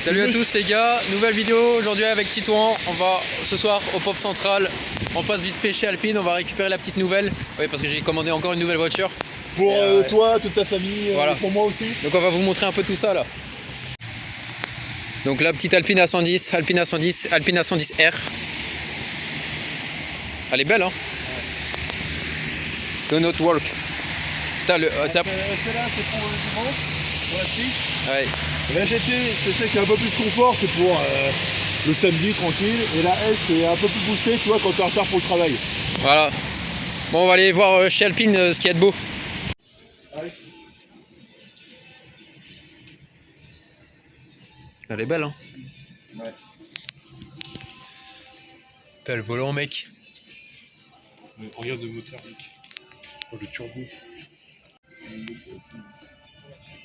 Salut à tous les gars, nouvelle vidéo aujourd'hui avec Titouan. On va ce soir au Pop Central. On passe vite fait chez Alpine, on va récupérer la petite nouvelle. Oui, parce que j'ai commandé encore une nouvelle voiture. Pour toi, toute ta famille, voilà. Pour moi aussi. Donc on va vous montrer un peu tout ça là. Donc la petite Alpine A110, Alpine A110R. Elle est belle hein. Do not walk. Celle-là c'est pour le dimanche, pour la piste. Ouais. La GT, c'est celle qui est un peu plus confort, c'est pour le samedi tranquille. Et la S c'est un peu plus boosté, tu vois, quand t'es en retard pour le travail. Voilà. Bon, on va aller voir chez Alpine ce qu'il y a de beau. Allez. Elle est belle hein. Ouais. T'as le volant mec. Regarde le moteur mec. Oh le turbo.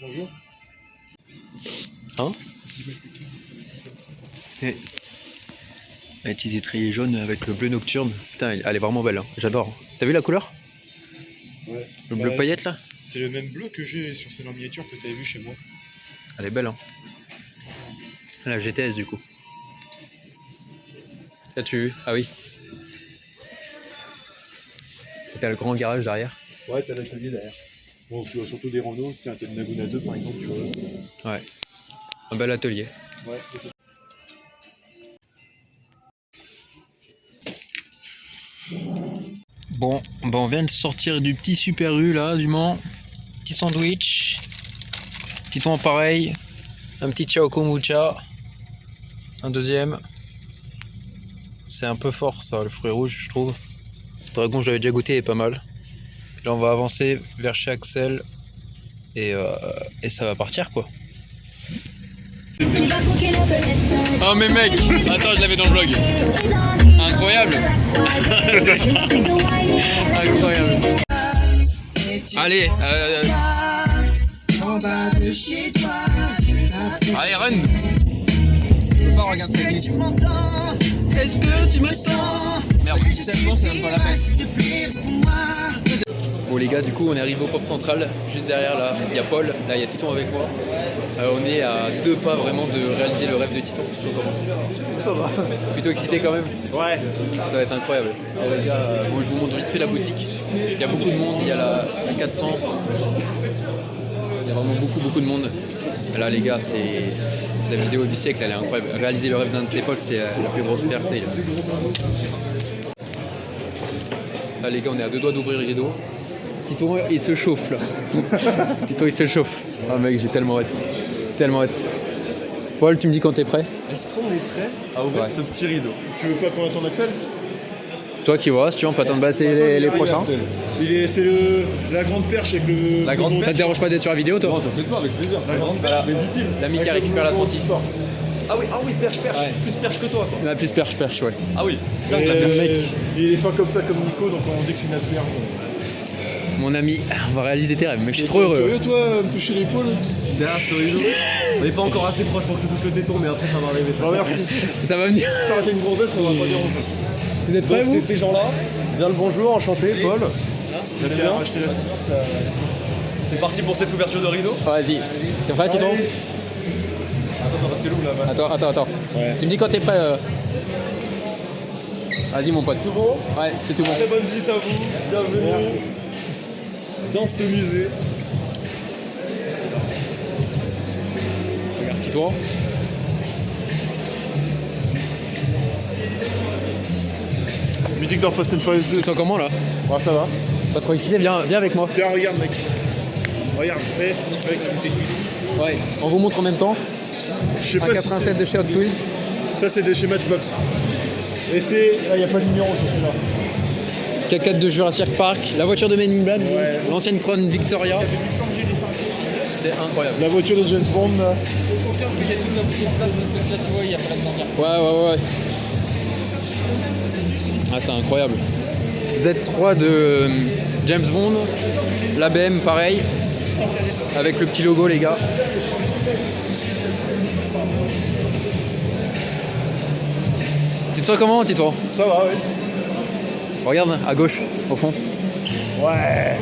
Bonjour. Hein? Un petit étrier jaune avec le bleu nocturne. Putain, elle est vraiment belle, hein. J'adore. T'as vu la couleur? Ouais. Le bleu paillette là? C'est le même bleu que j'ai sur celle en miniature que tu avais vu chez moi. Elle est belle, hein. La GTS du coup. L'as-tu vu? Ah oui. T'as le grand garage derrière. Ouais, t'as l'atelier derrière. Bon, tu vois surtout des Renault, t'as une Laguna 2 par exemple, tu vois. Ouais. Un bel atelier. Ouais. Bon, on vient de sortir du petit Super U là, du Mans. Petit sandwich. Petit ton pareil. Un petit Ciao Kombucha. Un deuxième. C'est un peu fort ça, le fruit rouge, je trouve. Dragon, j'avais déjà goûté, est pas mal. Là, on va avancer vers chez Axel. Et ça va partir quoi. Oh mais mec, attends, je l'avais dans le vlog. Incroyable. Incroyable. Allez, allez, run. Je peux pas regarder cette liste. Est-ce que tu me sens? Merde, tellement c'est même pas la peine. Bon les gars, du coup on est arrivé au Pop Central. Juste derrière là, il y a Paul, là il y a Titon avec moi. On est à 2 pas vraiment de réaliser le rêve de Titon. Ça va. Plutôt excité quand même. Ouais. Ça va être incroyable. Les gars, bon, je vous montre vite fait la boutique. Il y a beaucoup de monde, il y a la 400. Il y a vraiment beaucoup de monde. Là les gars, c'est la vidéo du siècle, elle est incroyable. Réaliser le rêve d'un de ses potes, c'est la plus grosse fierté. Là les gars, on est à 2 doigts d'ouvrir le rideau. Titon il se chauffe là. Titon il se chauffe. Ah mec, j'ai tellement hâte. Tellement hâte. Paul, tu me dis quand t'es prêt? Est-ce qu'on est prêt à ouvrir ce petit rideau? Tu veux pas qu'on attende Axel? C'est toi qui vois, si tu veux, on peut attendre passer les prochains. C'est la grande perche avec le... La grande Ça te dérange pas d'être sur la vidéo toi? Non, t'inquiète pas, avec plaisir. La grande perche, mais dit-il. L'ami qui récupère la 106. Ah oui, perche. Ouais. Plus perche que toi, quoi. La plus perche, ouais. Ah oui. Le mec. Il est fin comme ça, comme Nico, donc on dit que c'est une asperge. Mon ami, on va réaliser tes rêves, mais je suis trop heureux. Curieux toi, me toucher l'épaule? Derrière ce rideau. On n'est pas encore assez proche pour que je touche le téton, mais après ça va arriver. Non, merci. Ça va venir. Si t'arrêtais une grossesse, on va pas déranger. Vous êtes prêts Donc c'est vous? ces gens-là. Bien le bonjour, enchanté, Paul. Vous allez bien? C'est parti pour cette ouverture de rideau. Vas-y. T'es prêt Titon? Attends, parce que l'ouvre là-bas. Attends. Ouais. Tu me dis quand t'es prêt. Vas-y mon pote. Tout bon? Ouais, c'est tout bon. Très bonne visite à vous. Bienvenue dans ce musée. Regarde Titon. Musique dans Fast and Furious 2. Tu te sens comment là? Ah, ça va. Pas trop excité, viens avec moi. Tiens, regarde mec. Regarde, mec. Ouais, on vous montre en même temps. Je sais Un pas 87 si de chez Hot Wheels. ça c'est de chez Matchbox. Et c'est... Là, il n'y a pas de numéro sur celui-là. K4 de Jurassic Park, la voiture de Men in Black, Ouais. l'ancienne Crown Victoria. C'est incroyable. La voiture de James Bond, là. Je confirme qu'il y a toute la petite place parce que là tu vois, il y a pas de ouais. Ah, c'est incroyable. Z3 de James Bond, la BM pareil, avec le petit logo les gars. Tu te sens comment Tito? Ça va, oui. Regarde à gauche, au fond. Ouais.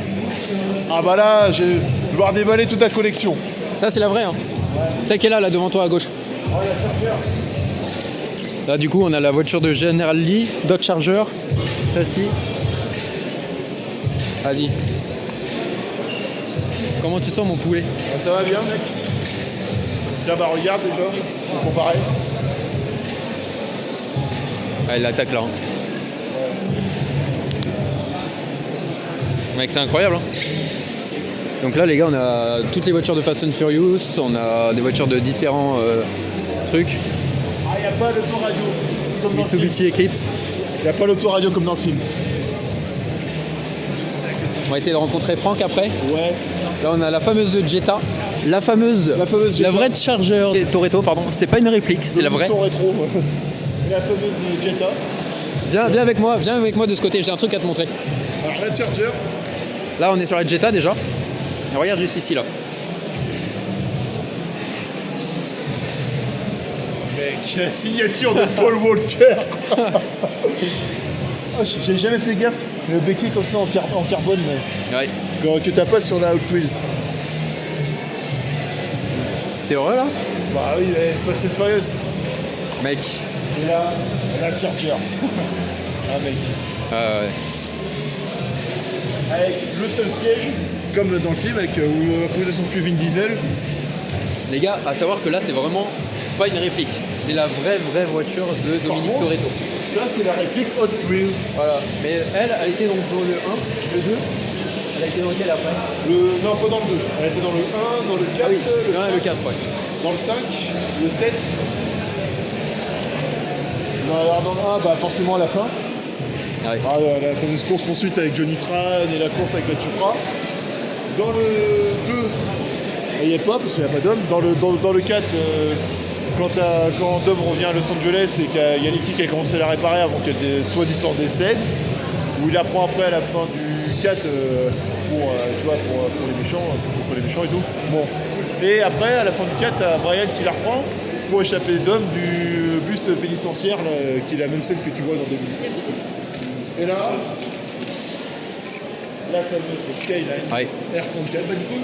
Ah bah là, je vais devoir déballer toute la collection. Ça c'est la vraie hein. Celle qui est là devant toi à gauche. Là du coup on a la voiture de General Lee, Dodge Charger, celle-ci. Vas-y. Comment tu sens mon poulet? Ça va bien mec. Tiens bah regarde déjà, pour comparer. Ah, il attaque là. Hein. Mec c'est incroyable. Hein. Donc là les gars on a toutes les voitures de Fast and Furious, on a des voitures de différents trucs. Ah il n'y a pas l'autoradio comme dans le film. Mitsubishi Eclipse. Il n'y a pas l'autoradio comme dans le film. On va essayer de rencontrer Franck après. Ouais. Là on a la fameuse de Jetta. La fameuse Jetta. La vraie Charger Toretto pardon. C'est pas une réplique, c'est la vraie. Rétro. La fameuse Jetta. Viens avec moi de ce côté, j'ai un truc à te montrer. Alors la Charger. Là on est sur la Jetta déjà. Et regarde juste ici là. Mec, la signature de Paul Walker. Oh, j'ai jamais fait gaffe. Le béquet comme ça en carbone, mais Ouais. que t'as pas sur la Hot Wheels. T'es heureux là? Bah oui, Fast and Furious. Mec. Et là, la Charger. Ah mec. Ouais. Avec le seul siège, comme dans le film, avec où on posait son cul Vin Diesel. Les gars, à savoir que là c'est vraiment pas une réplique. C'est la vraie voiture de Dominique contre, Toretto. Ça c'est la réplique Hot Wheels. Voilà. Mais elle était donc dans le 1, le 2. Elle a été dans lequel après? Non, pas dans le 2. Elle était dans le 1, dans le 4, Ah oui, le non, 5, le 4, ouais. dans le 5, le 7. Non, alors dans le 1, bah forcément à la fin. Ah ouais. Ah, la fameuse course poursuite avec Johnny Tran et la course avec la Supra. Dans le 2, il n'y a pas parce qu'il n'y a pas d'homme. Dans le 4, quand Dom revient à Los Angeles et qu'il y a Nitti qui a commencé à la réparer avant qu'elle soi-disant décède, où il apprend après à la fin du 4 pour les méchants, contre les méchants et tout. Bon. Et après, à la fin du 4, t'as Brian qui la reprend pour échapper Dom du bus pénitentiaire, là, qui est la même scène que tu vois dans 2007. Et là, la fameuse Skyline Ouais. R34. Bah du coup,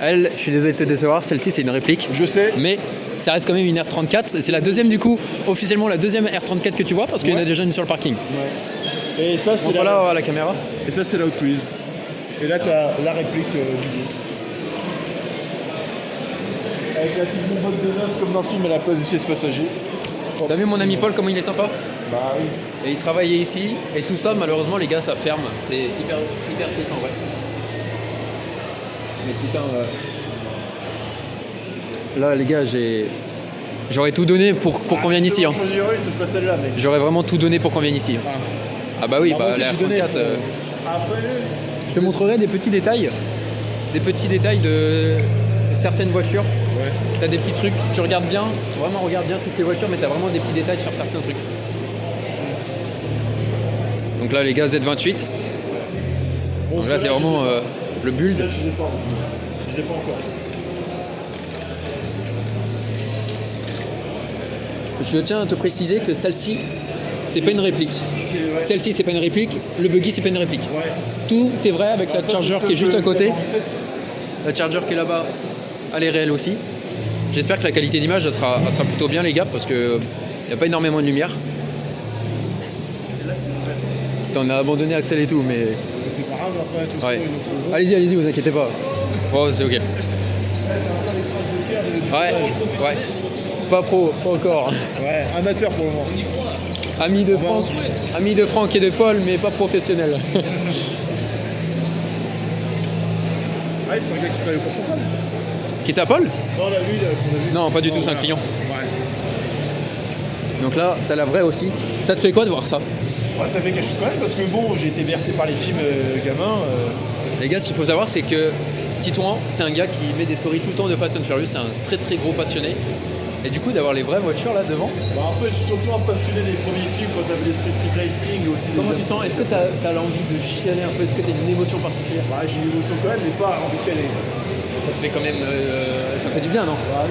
Elle, je suis désolé de te décevoir, celle-ci c'est une réplique. je sais. Mais ça reste quand même une R34. C'est la deuxième du coup, officiellement la deuxième R34 que tu vois parce qu'il y en a déjà une sur le parking. Ouais. Et ça, c'est Montre-la à la caméra. Et ça, c'est la Hot Wheels. Et là, t'as la réplique du dos. Avec la petite boîte de noces comme dans le film à la place du siège passager. T'as vu mon ami Paul comment il est sympa? Bah oui. Et il travaillait ici, et tout ça, malheureusement, les gars, ça ferme. C'est hyper triste en vrai. Mais putain, là, les gars, j'aurais tout donné pour qu'on vienne ici. Hein. Si je choisirais une, ce serait celle-là, mec. J'aurais vraiment tout donné pour qu'on vienne ici. Ah. Ah bah oui, Ah, moi bah aussi, la j'ai donné R34. pour- Après, Je te montrerai des petits détails. Des petits détails de certaines voitures. ouais. T'as des petits trucs, tu regardes bien, vraiment regarde bien toutes les voitures, mais t'as vraiment des petits détails sur certains trucs. Donc là, les gars, Z28. Bon, Donc là, c'est ceux-là, vraiment je les ai le pas. build. Là, je les ai pas. Je les ai pas encore. Je tiens à te préciser que celle-ci, c'est pas une réplique. C'est- ouais. Celle-ci, c'est pas une réplique. Le buggy, c'est pas une réplique. Ouais. Tout est vrai avec Alors la ça, Charger c'est qui est juste celle à côté. que- La Charger qui est là-bas, elle est réelle aussi. J'espère que la qualité d'image, elle sera plutôt bien, les gars, parce que il n'y a pas énormément de lumière. T'en as abandonné Axel et tout, mais C'est pas grave, après, tout ça, ouais. ils nous trouveront. Allez-y, vous inquiétez pas. Oh, c'est ok. Là, t'as encore les traces de terre du Ouais, ouais. Pas pro, pas encore. Ouais, amateur pour le moment. Ami de Franck et de Paul, mais pas professionnel. Ah, c'est un gars qui travaille au Portugal. Qui ça, Paul? Non, là, lui, qu'on a vu. Non, pas du tout, c'est un voilà. client. Ouais. Donc là, t'as la vraie aussi. Ça te fait quoi de voir ça? Ouais, ça fait quelque chose quand même, parce que bon, j'ai été bercé par les films gamins. Les gars, ce qu'il faut savoir, c'est que Titouan, c'est un gars qui met des stories tout le temps de Fast and Furious. C'est un très très gros passionné. Et du coup, d'avoir les vraies voitures là devant. Bah, en fait, je suis surtout un passionné des premiers films quand t'avais l'esprit street racing et aussi Comment des tu te sens? Est-ce que t'as l'envie de chialer un peu? Est-ce que t'as une émotion particulière? Bah, j'ai une émotion quand même, mais pas envie de chialer. Ça te fait quand même. Ça te fait du bien, non? Ouais.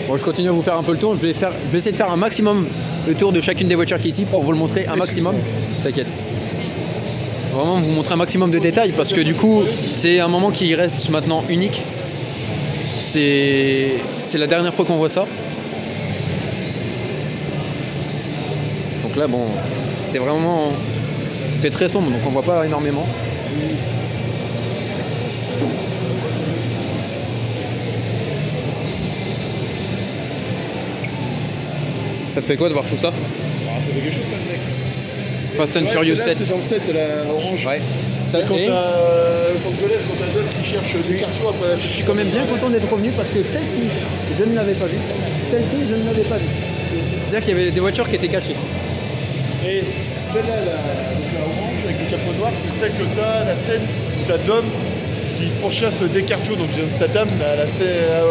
Bon, je continue à vous faire un peu le tour. Je vais essayer de faire un maximum le tour de chacune des voitures qui est ici pour vous le montrer un maximum. T'inquiète. Vraiment vous montrer un maximum de détails parce que du coup, c'est un moment qui reste maintenant unique. c'est la dernière fois qu'on voit ça. Donc là, bon, c'est vraiment... Il fait très sombre, donc on voit pas énormément. Ça te fait quoi de voir tout ça? Ça fait quelque chose, mec. Fast and Furious 7. C'est dans le 7, la orange. Ouais. C'est quand Et t'as Los Angeles, quand t'as Dom qui cherche des cartouches après la je suis quand même bien content d'être revenu parce que celle-ci, je ne l'avais pas vue. Celle-ci, je ne l'avais pas vue. C'est-à-dire qu'il y avait des voitures qui étaient cachées. Et celle-là, donc la orange avec le capot noir, c'est celle que t'as, la scène où t'as Dom qui pourchasse des cartouches, donc Jason Statham,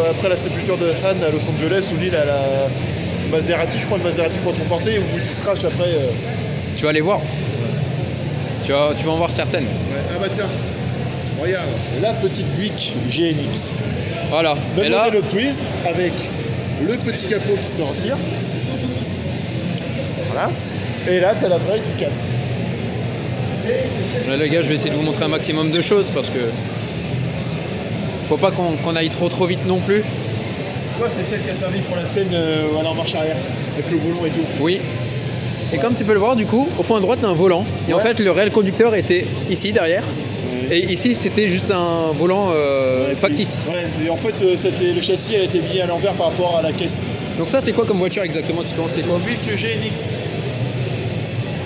après la sépulture de Han à Los Angeles, où lui, il a la Maserati, je crois, le Maserati faut transporter, où il se crache après. Tu vas aller voir. Tu vas en voir certaines. Ouais. Ah bah tiens, regarde, la petite Buick GNX. Voilà. Même Et là, modèle Hot Wheels avec le petit capot qui s'en retire. Voilà. Et là, t'as la vraie du 4. là, les gars, je vais essayer de vous montrer un maximum de choses parce que faut pas qu'on aille trop vite non plus. Ouais, c'est celle qui a servi pour la scène en marche arrière, avec le volant et tout. Oui. Et comme tu peux le voir, du coup, au fond à droite, t'as un volant. Et en fait, le réel conducteur était ici, derrière. Ouais. Et ici, c'était juste un volant factice. Ouais, et en fait, le châssis, elle a été mis à l'envers par rapport à la caisse. Donc ça, c'est quoi comme voiture exactement, Titon? C'est quoi? Buick GNX.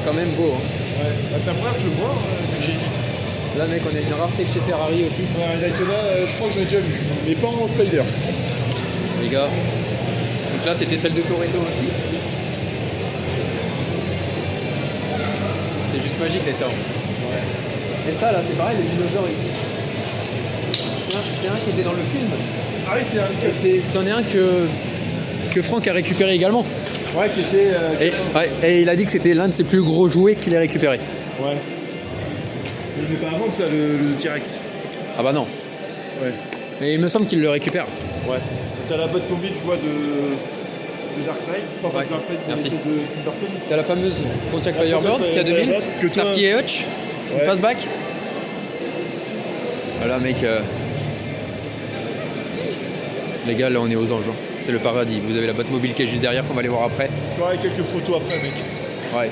Quand même beau. Hein. Ouais, bah, c'est la première que je vois, Buick GNX. Là, mec, on a une rareté de chez Ferrari aussi. Ouais, Daytona, je crois que j'en ai déjà vu, mais pas en Spider. Les gars. Donc là, c'était celle de Toretto aussi. C'est juste magique d'être là. Ouais. Et ça, là, c'est pareil, les dinosaures ici. C'est un qui était dans le film. Ah oui, c'est un Et c'en est un que Franck a récupéré également. Ouais, qui était. Et il a dit que c'était l'un de ses plus gros jouets qu'il ait récupéré. Ouais. Mais pas avant ça, le T-Rex. Ah bah non. Ouais. Mais il me semble qu'il le récupère. Ouais. T'as la botte mobile, tu vois, de Dark Knight. Enfin, pas Ouais. de Dark Knight, mais Merci. c'est de Tim Burton. T'as la fameuse Pontiac La Firebird Pontiac K2000, Firebird, que toi- Starkey et Hutch, Ouais. fastback. Voilà mec, les gars, là on est aux anges, hein. C'est le paradis. Vous avez la boîte mobile qui est juste derrière qu'on va aller voir après. Je ferai quelques photos après, mec. Ouais.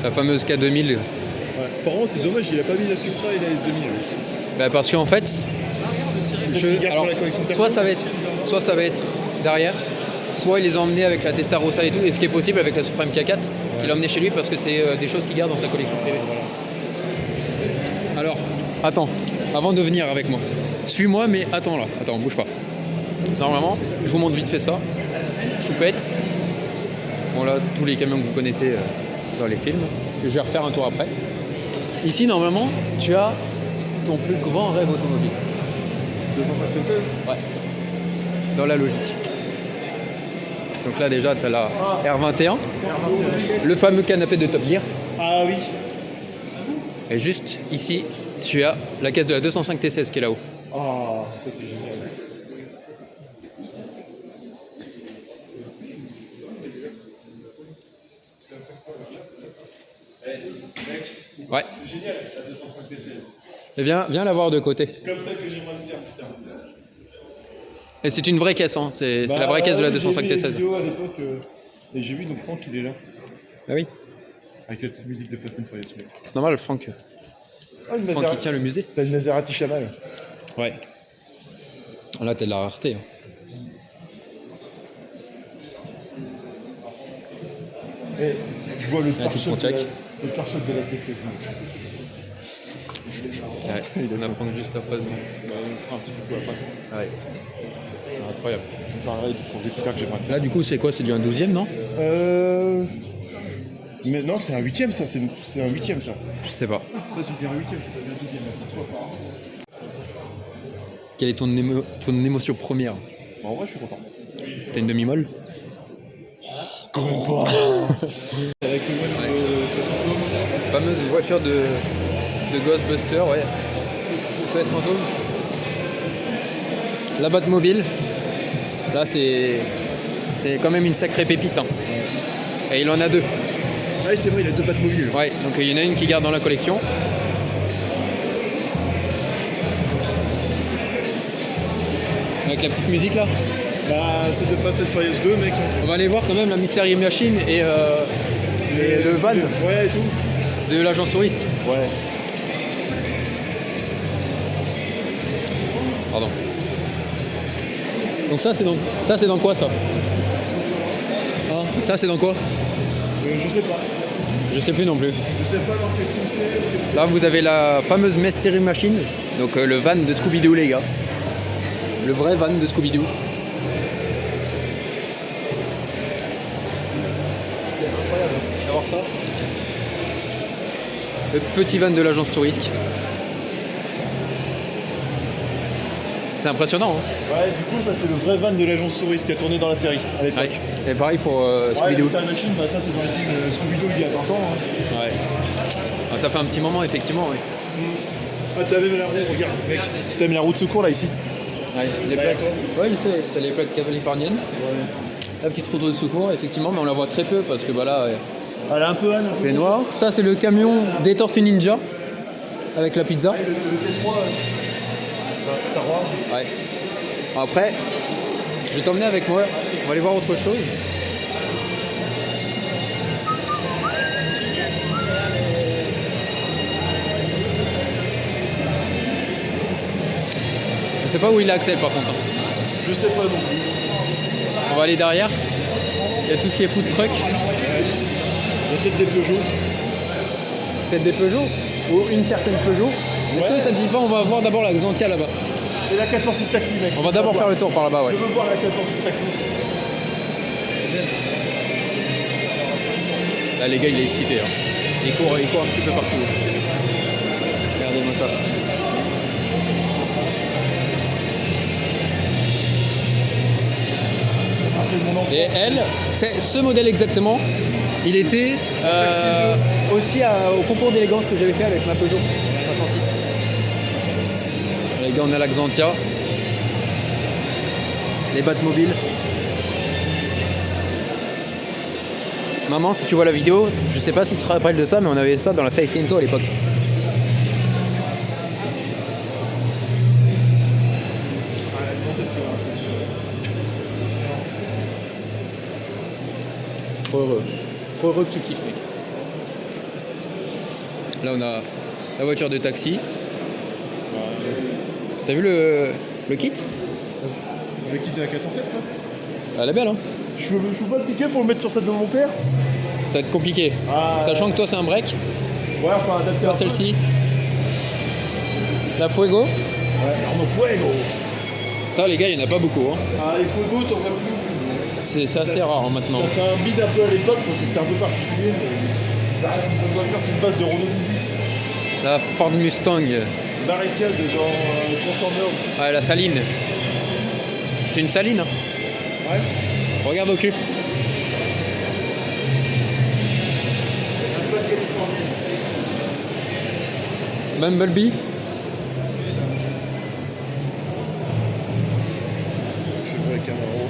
La fameuse K2000. Ouais. Par contre, c'est dommage, il a pas mis la Supra et la S2000. Bah parce qu'en fait, C'est celle qu'il garde alors, pour la collection perso. soit ça va être derrière, soit il les a emmenés avec la Testarossa et tout, et ce qui est possible avec la Supreme K4, qu'il a emmené chez lui parce que c'est des choses qu'il garde dans sa collection privée. Alors, attends, avant de venir avec moi, suis-moi, mais attends là, attends, bouge pas. Normalement, je vous montre vite fait ça. Choupette. Bon là, c'est tous les camions que vous connaissez dans les films. Je vais refaire un tour après. Ici, normalement, tu as ton plus grand rêve automobile. 205 T16. Ouais. Dans la logique. Donc là déjà tu as la R21, le fameux canapé de Top Gear. Ah oui. Et juste ici, tu as la caisse de la 205 T16 qui est là-haut. Ah, ça c'est génial. Ouais. Génial, la 205 T16. Et viens la voir de côté. C'est comme ça que j'aimerais le faire, putain. Et c'est une vraie caisse, hein. C'est la vraie caisse de la 205 J'ai vu T16. des vidéos à l'époque, et j'ai vu donc Franck il est là. Ah oui, Avec la petite musique de Fast and Furious. Mec. c'est normal, Franck. Ah, une Franck qui Maserati. tient le musée. T'as une Maserati Chamal. Ouais. Là t'as de la rareté. Hein. Et je vois le petite pare-choc de, Pontiac. le pare-choc de la T16. mec. Ouais. On a Franck juste après. Bah, on fera un petit peu après. Ouais. C'est incroyable. Pareil, du projet plus tard que j'aimerais faire. Là du coup c'est quoi? C'est du 1/12e, non? Mais non, c'est un 8ème ça, c'est un 8ème ça. Je sais pas. Ça c'est bien un 8ème, c'est pas bien un 12ème. Quelle est ton émotion première? En vrai, je suis content. T'as une demi-molle? Quand même pas. Avec le même 60 tomes. Fameuse voiture de Ghostbuster, ouais. SOS Fantôme. La Batmobile. Là, c'est quand même une sacrée pépite. Hein. Et il en a deux. Ah oui, c'est vrai, il a deux Batmobiles. Ouais, donc il y en a une qui garde dans la collection. Avec la petite musique là. Bah, c'est de Fast and Furious 2, mec. On va aller voir quand même la Mystery Machine et le van Ouais, et tout. de l'agence touriste. Ouais. Pardon. Donc ça c'est dans quoi ça? Hein, ça c'est dans quoi? Je sais pas. Je sais plus non plus. Je sais pas dans quel film c'est. Là vous avez la fameuse Mystery Machine, donc le van de Scooby-Doo les gars. Le vrai van de Scooby-Doo. C'est incroyable d'avoir ça. Le petit van de l'agence touriste. C'est impressionnant hein. Ouais, du coup, ça c'est le vrai van de l'agence touriste qui a tourné dans la série à l'époque. Ouais. Et pareil pour Ouais, la Scooby-Doo. Mystery Machine, bah, ça c'est dans les films Scooby-Doo il y a 20 ans. Hein. Ouais. Ah, ça fait un petit moment effectivement oui. Ah, t'as même la roue, regarde, mec. T'as mis la roue de secours là ici. Ouais, les Bah, plaques. d'accord. Ouais, je sais, t'as les plaques californiennes. Ouais. La petite route de secours, effectivement, mais on la voit très peu parce que bah là, Elle est un peu Anne. il fait noir. Ça, c'est le camion des Tortues Ninja avec la pizza. Le T3, Star Wars. Ouais. Après, je vais t'emmener avec moi. On va aller voir autre chose. Je sais pas où il a accès par contre. Je sais pas non plus. On va aller derrière. Il y a tout ce qui est food truck. La tête des Peugeot. Peut-être des Peugeot ou une certaine Peugeot. Est-ce que Ouais. ça te dit pas on va voir d'abord la Xantia là-bas? Et la 406 taxi, mec. On va d'abord faire le tour par là-bas, ouais. Je veux voir la 406 taxi. Là les gars il est excité hein. Il court un petit peu partout. Regardez-moi ça. Après mon enfance. Et elle, c'est ce modèle exactement. Il était aussi au concours d'élégance que j'avais fait avec ma Peugeot 506. Les gars, on a la Xantia. Les Batmobiles. Maman, si tu vois la vidéo, je sais pas si tu te rappelles de ça, mais on avait ça dans la Seicento à l'époque. Trop heureux. Trop heureux que tu kiffes, mec. Là, on a la voiture de taxi. T'as vu le kit? Le kit de la 407, toi. Elle est belle, hein? Je peux pas le piquer pour le mettre sur celle de mon père. Ça va être compliqué. Ah, Sachant que toi, c'est un break. Ouais, enfin adapter Toi, un peu. celle-ci. La Fuego. Ouais, Arnaud Fuego. Ça, les gars, il n'y en a pas beaucoup. Hein. Ah, les Fuego, t'en vois plus. C'est assez rare hein, maintenant. Ça fait un bide un peu à l'époque parce que c'était un peu particulier, mais ça reste une bonne voiture, c'est une base de Renault 18. La Ford Mustang. Barricade dans Transformers. Ouais, la Saline. C'est une Saline. Hein. Ouais. Regarde au cul. Un peu de Californie. Bumblebee. Je sais pas, avec Camaro.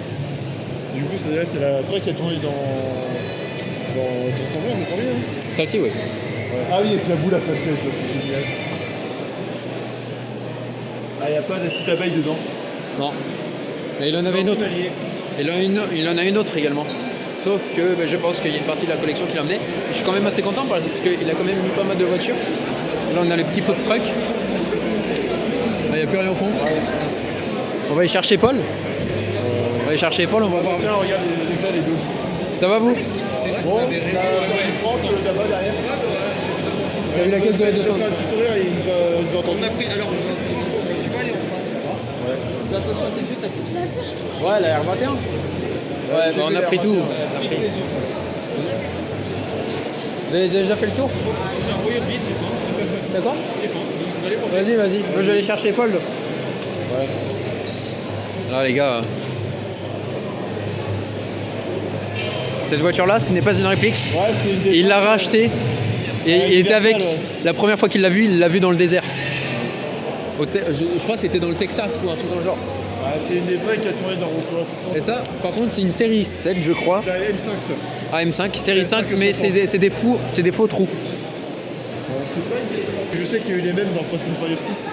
Du coup, c'est la vraie qui a tourné dans Transformers, c'est pas bien. Hein. Celle-ci, oui. Ouais. Ah oui, avec la boule à facettes, c'est génial. Ah, il n'y a pas de petite abeille dedans. Non. Mais il en avait une autre. Il en a une autre également. Sauf que je pense qu'il y a une partie de la collection qu'il a emmenée. Je suis quand même assez content parce qu'il a quand même mis pas mal de voitures. Là, on a les petits food truck. Il n'y a plus rien au fond. On va aller chercher Paul. On va aller chercher Paul, on va voir. Tiens, regarde les deux. Ça va vous? Bon, la France, le tabac derrière. T'as vu laquelle de la 200? Il a fait un petit sourire et il nous a entendu. On a pris, alors juste pour info, quand tu vas aller en face, fais attention à tes yeux, ça peut. Ouais, la R21. Ouais, bah, on a pris tout. Vous avez déjà fait le tour? J'ai envoyé le vide, c'est bon. D'accord? C'est bon. Vous allez pour Vas-y, vas-y. Moi, je vais aller chercher Paul. Ouais. Là, les gars. Cette voiture-là, ce n'est pas une réplique. Ouais, c'est une des. Il l'a racheté. Et Ouais, il était avec. Universal, ouais. La première fois qu'il l'a vu, il l'a vu dans le désert. Je crois que c'était dans le Texas ou un truc dans le genre. Ah, c'est une des vraies qui a tourné dans Rocco. Et ça, par contre, c'est une série 7, je crois. C'est un M5, ça. Ah, M5, série M5 5, mais c'est des faux trous. Je sais qu'il y a eu les mêmes dans Fast and Furious 6.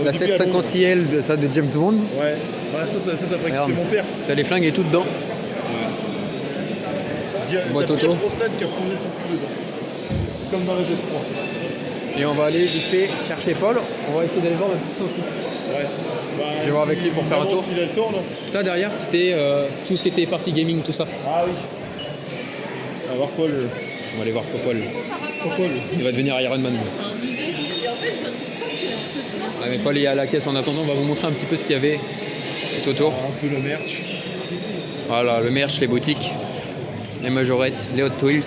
au La début, à Londres. 750IL de ça de James Bond. Ouais. Bah, ça ferait Regarde. kiffer mon père. T'as les flingues et tout dedans. Boîte T'as auto. Pierre Brosnan qui a posé son cul dedans. Comme dans la Z3. Et on va aller vite fait chercher Paul. On va essayer d'aller voir ma petite sauce. Ouais. Bah, Je vais voir avec lui pour faire un tour. S'il a le temps, là. Ça derrière c'était tout ce qui était partie gaming, tout ça. Ah oui. On va voir Paul. On va aller voir Paul. Paul. Il va devenir Iron Man. Ah, mais Paul est à la caisse en attendant, on va vous montrer un petit peu ce qu'il y avait tout autour. Un peu le merch. Voilà, le merch, les boutiques, les majorettes, les Hot Wheels.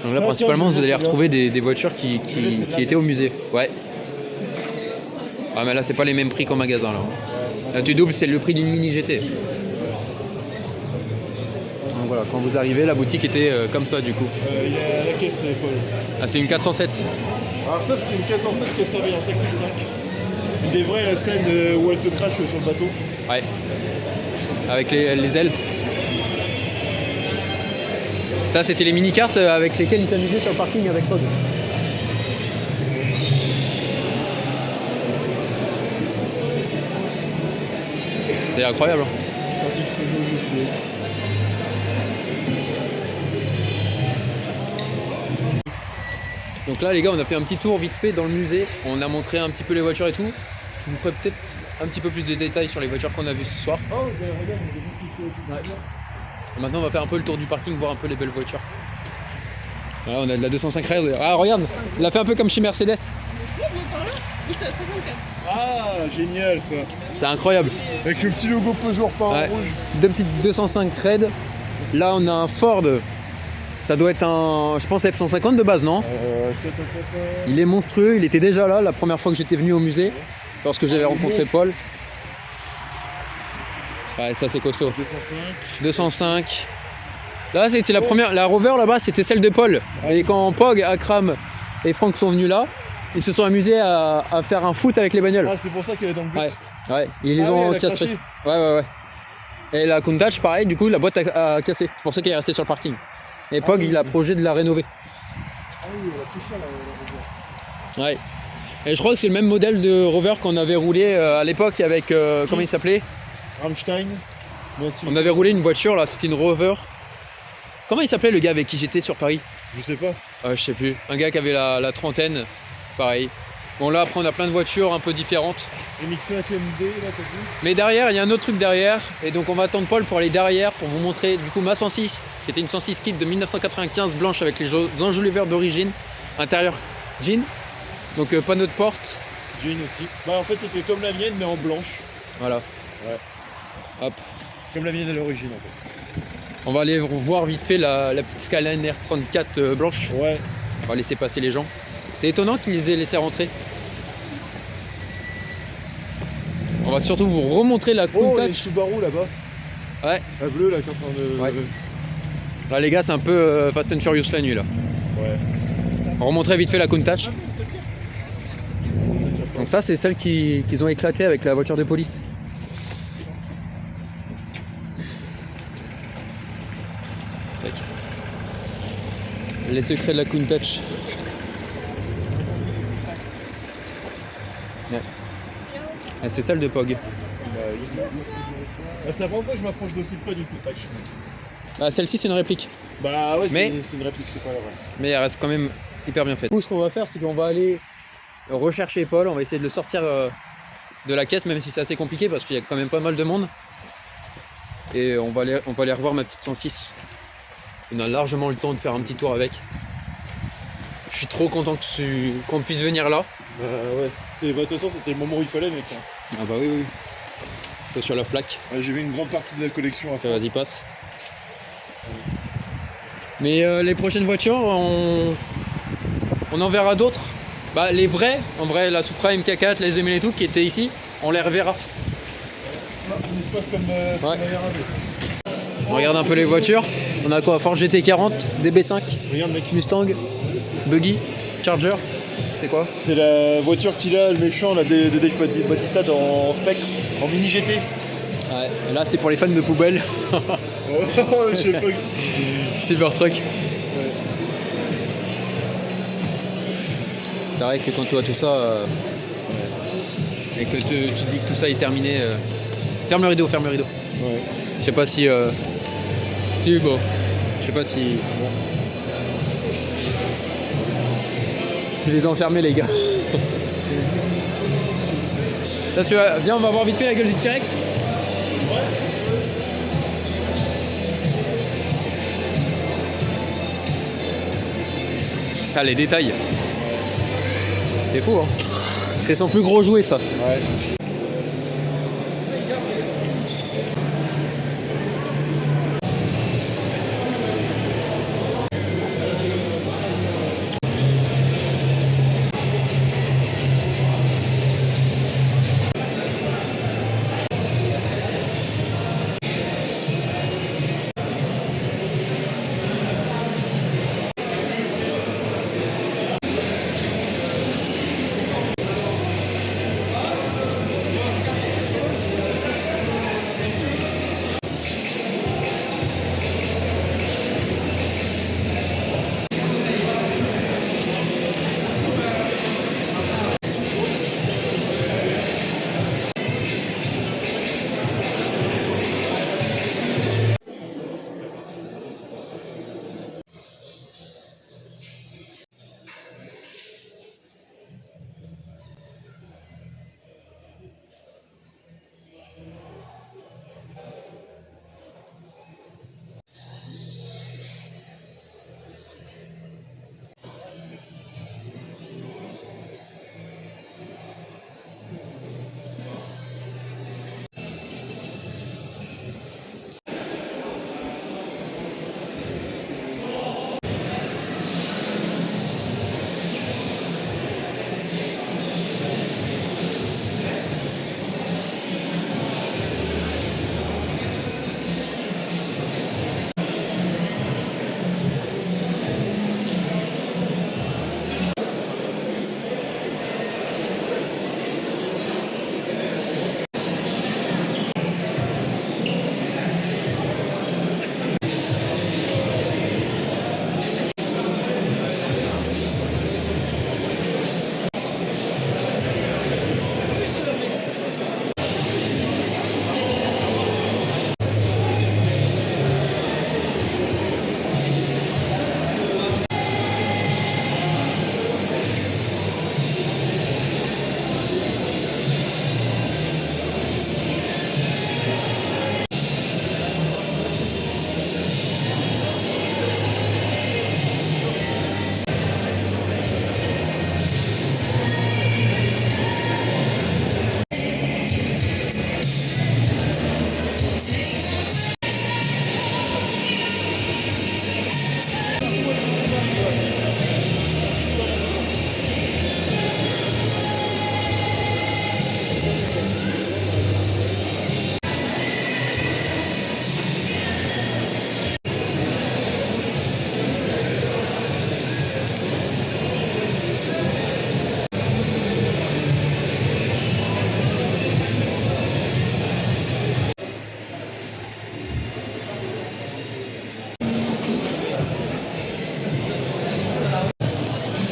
Donc là, Ah, principalement, tiens, je vous allez vois, c'est retrouver des voitures qui étaient au musée. Ouais. Ah, mais là, c'est pas les mêmes prix qu'en magasin. Là, tu doubles, c'est le prix d'une mini GT. Donc voilà, quand vous arrivez, la boutique était comme ça du coup. Il y a la caisse, Paul. Ah, c'est une 407. Alors ça, c'est une 407 qui est servie en Taxi 5. C'est des vraies, la scène où elle se crache sur le bateau. Ouais. Avec les ailes. Ça, c'était les mini-cartes avec lesquelles ils s'amusaient sur le parking avec Fog. C'est incroyable. Hein. Quand tu peux jouer au jeu vidéo. Donc là, les gars, on a fait un petit tour vite fait dans le musée. On a montré un petit peu les voitures et tout. Je vous ferai peut-être un petit peu plus de détails sur les voitures qu'on a vues ce soir. Oh, vous avez regardé, il y a des outils. Maintenant, on va faire un peu le tour du parking, voir un peu les belles voitures. Là, on a de la 205 RS. Ah, regarde, il a fait un peu comme chez Mercedes. Ah, génial ça. C'est incroyable. Avec le petit logo Peugeot peint Ouais. en rouge. Deux petites 205 Red. Là, on a un Ford. Ça doit être un, je pense, F-150 de base, non? Il est monstrueux. Il était déjà là la première fois que j'étais venu au musée, lorsque j'avais rencontré Paul. Ouais, ça c'est costaud. 205. 205. Là, c'était la première. La Rover là-bas, c'était celle de Paul. Et quand Pog, Akram et Franck sont venus là, ils se sont amusés à faire un foot avec les bagnoles. Ah, c'est pour ça qu'elle est dans le but. Ouais, ouais. Ils les Ah ont ouais, elle a cassés. craché. Ouais. Et la Countach, pareil, du coup, la boîte a cassé. C'est pour ça qu'elle est restée sur le parking. Et Pog, oui. il a projet de la rénover. Ah oui, elle a pris cher la Ouais. Et je crois que c'est le même modèle de Rover qu'on avait roulé à l'époque avec. Comment il s'appelait? Rammstein. On avait roulé une voiture là, c'était une Rover. Comment il s'appelait le gars avec qui j'étais sur Paris? Je sais pas. Je sais plus. Un gars qui avait la trentaine, pareil. Bon là après on a plein de voitures un peu différentes. MX5 MD, là, t'as vu? Mais derrière, il y a un autre truc derrière. Et donc on va attendre Paul pour aller derrière pour vous montrer du coup ma 106, qui était une 106 kit de 1995 blanche avec les enjoliveurs d'origine. Intérieur jean. Donc panneau de porte. Jean aussi. Bah en fait c'était comme la mienne mais en blanche. Voilà. Ouais. Hop. Comme la mienne à l'origine en fait. On va aller voir vite fait la petite Skyline R34 blanche. Ouais. On va laisser passer les gens. C'est étonnant qu'ils les aient laissés rentrer. On va surtout vous remontrer la Oh, il y a Countach. une Subaru là-bas. Ouais. La bleue là qui est en train de. Ouais. Là les gars, c'est un peu Fast and Furious la nuit là. Ouais. On va remontrer vite fait la Countach. Donc ça c'est celle qu'ils ont éclaté avec la voiture de police. Tac. Les secrets de la Countach. Ouais. Ah, c'est celle de Pog. Bah, oui. Ah, c'est la première fois que je m'approche d'aussi près d'une Countach. Ah, celle-ci c'est une réplique. Bah ouais, Mais- c'est une réplique, c'est pas la vraie. Mais elle reste quand même hyper bien faite. Du coup, ce qu'on va faire, c'est qu'on va aller rechercher Paul. On va essayer de le sortir de la caisse, même si c'est assez compliqué parce qu'il y a quand même pas mal de monde. Et on va aller revoir ma petite 106. On a largement le temps de faire un petit tour avec. Je suis trop content qu'on puisse venir là. Bah ouais. De toute façon, c'était le moment où il fallait, mec. Hein. Ah bah oui. Attention à la flaque. Ouais, j'ai vu une grande partie de la collection à Ça, faire. vas-y, passe. Mais les prochaines voitures, on en verra d'autres. Bah, les vrais, en vrai, la Supra MK4, la S2000 et tout, qui étaient ici, on les reverra. Une espace comme ce qu'on Ouais. avait rêvé. On regarde un peu les voitures. On a quoi? Ford GT40, DB5, Regarde, mec. Mustang, Buggy, Charger. C'est quoi? C'est la voiture qu'il a, le méchant là, de Dave Bautista en Spectre, en mini GT. Ouais, et là, c'est pour les fans de poubelle. Oh, je sais pas. Cybertruck. C'est vrai que quand tu vois tout ça, et que tu dis que tout ça est terminé. Ferme le rideau, ferme le rideau. Ouais. Je sais pas si. Si, bon. Je sais pas si. Bon. Tu les as enfermés, les gars. Là, viens, on va voir vite fait la gueule du T-Rex. Ah, les détails. C'est fou, hein. C'est son plus gros jouet, ça. Ouais.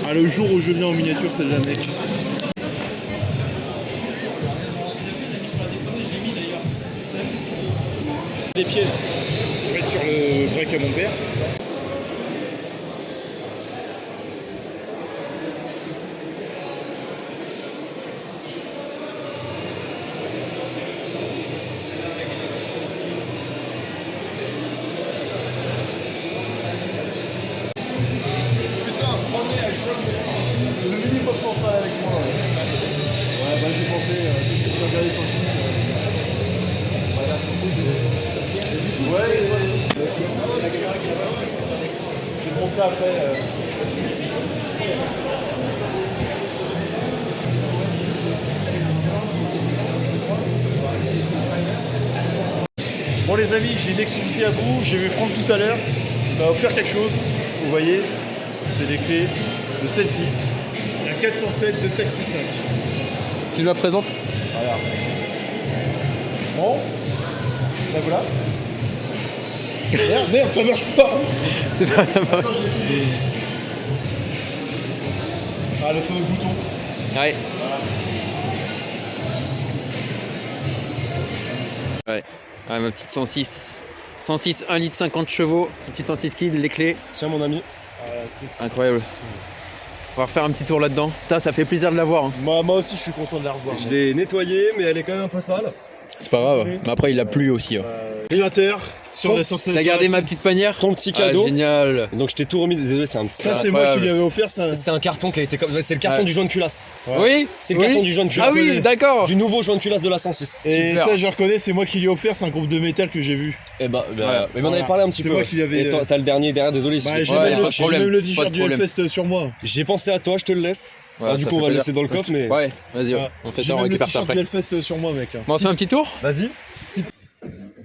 Ah, le jour où je viens en miniature, c'est le mec. Les pièces, je vais mettre sur le break à mon père. Le mini pop central avec moi. Ouais, bah j'ai pensé, j'ai regardé sur le site. Voilà, je vais te montrer après. Bon les amis, j'ai une exclusivité à vous. J'ai vu Franck tout à l'heure. Il m'a offert quelque chose. Vous voyez, c'est les clés de celle-ci. La 407 de Taxi 5. Tu nous la présentes? Voilà. Bon, ben voilà. Merde, ça marche pas. C'est pas la bonne. Ah, le fameux bouton. Ouais. Ouais, ma petite 106. 106, 1 litre 50 chevaux. Petite 106 Kid, les clés. Tiens mon ami. Incroyable. On va refaire un petit tour là-dedans. Putain, ça fait plaisir de la voir. Hein. Moi aussi, je suis content de la revoir. Je l'ai nettoyée, mais elle est quand même un peu sale. C'est pas grave. Mais après, il a plu aussi. Hein. Régulateur sur la sensation. T'as gardé ma petite panière? Ton petit cadeau. Génial. Donc je t'ai tout remis, désolé, c'est un petit. Ça, c'est moi qui lui avais offert ça. C'est un carton qui a été comme. C'est le carton du jaune culasse. Oui. C'est le carton du jaune culasse. Ah oui, d'accord. Du nouveau jaune culasse de la 106. Et Super. ça, je reconnais, c'est moi qui lui ai offert, c'est un groupe de métal que j'ai vu. Et bah, Voilà. mais on en avait parlé un petit C'est peu. moi qui l'avais- Et t'as le dernier derrière, désolé. Bah, j'ai j'ai Ouais, y a même, pas de problème. même le Pas t-shirt de du problème. Hellfest sur moi. J'ai pensé à toi, je te le laisse. Ouais, Alors, du ça coup, on fait va le plaisir. laisser dans le coffre, mais. Ouais, vas-y, Ouais. on fait J'ai ça, on même le récupère ça t-shirt après. du Hellfest sur moi, mec. Bon, on se fait un petit tour? Vas-y.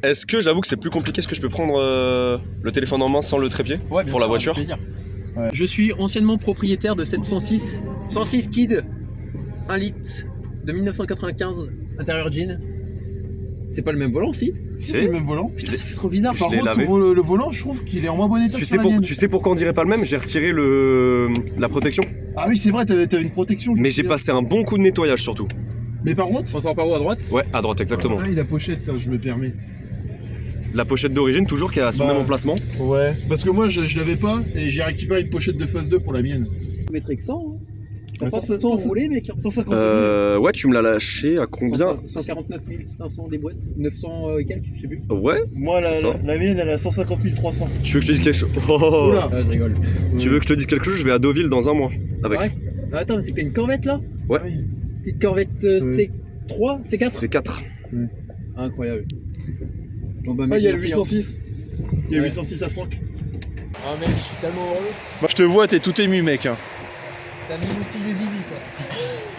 Est-ce que j'avoue que c'est plus compliqué? Est-ce que je peux prendre le téléphone en main sans le trépied? Ouais, bien Pour la sûr, voiture. avec plaisir. Ouais. Je suis anciennement propriétaire de cette 106. 106 Kid, 1 litre de 1995, intérieur jean. C'est pas le même volant, si? Si, c'est le même volant. Putain, ça fait trop bizarre. Je Par l'ai contre, lavé. le volant, je trouve qu'il est en moins bon état que Tu sur sais, la mienne. tu sais pourquoi on dirait pas le même? J'ai retiré la protection. Ah oui, c'est vrai, t'avais une protection. je Mais me j'ai souviens. passé un bon coup de nettoyage surtout. Mais par contre. On sort par où, à droite? Ouais, à droite, exactement. Ah, la pochette, je me permets. La pochette d'origine, toujours, qui est à son Bah, même emplacement. Ouais. Parce que moi, je l'avais pas et j'ai récupéré une pochette de phase 2 pour la mienne. Je mettrais que 100. Hein. T'as Ouais, pas ça, tout ça, roulé, mec. 150 000. Ouais, tu me l'as lâché à combien? 149 500 des boîtes. 900 et quelques, je sais plus. Ouais. Moi, c'est ça. la mienne, elle a 150 300. Tu veux que je te dise quelque chose? Oh. Oula. Ah, je rigole. Tu veux que je te dise quelque chose? Je vais à Deauville dans un mois. Avec. Ouais. Ah, attends, mais c'est que t'as une corvette là? Ouais. Petite corvette C3, C4? C'est 4. Incroyable. Bon, bah, Ah, mec, il y a le merci, 806. Il y a Ouais. 806 à Franck. Ah, mec, je suis tellement heureux. Moi, je te vois, t'es tout ému, mec. T'as mis le style de zizi, quoi.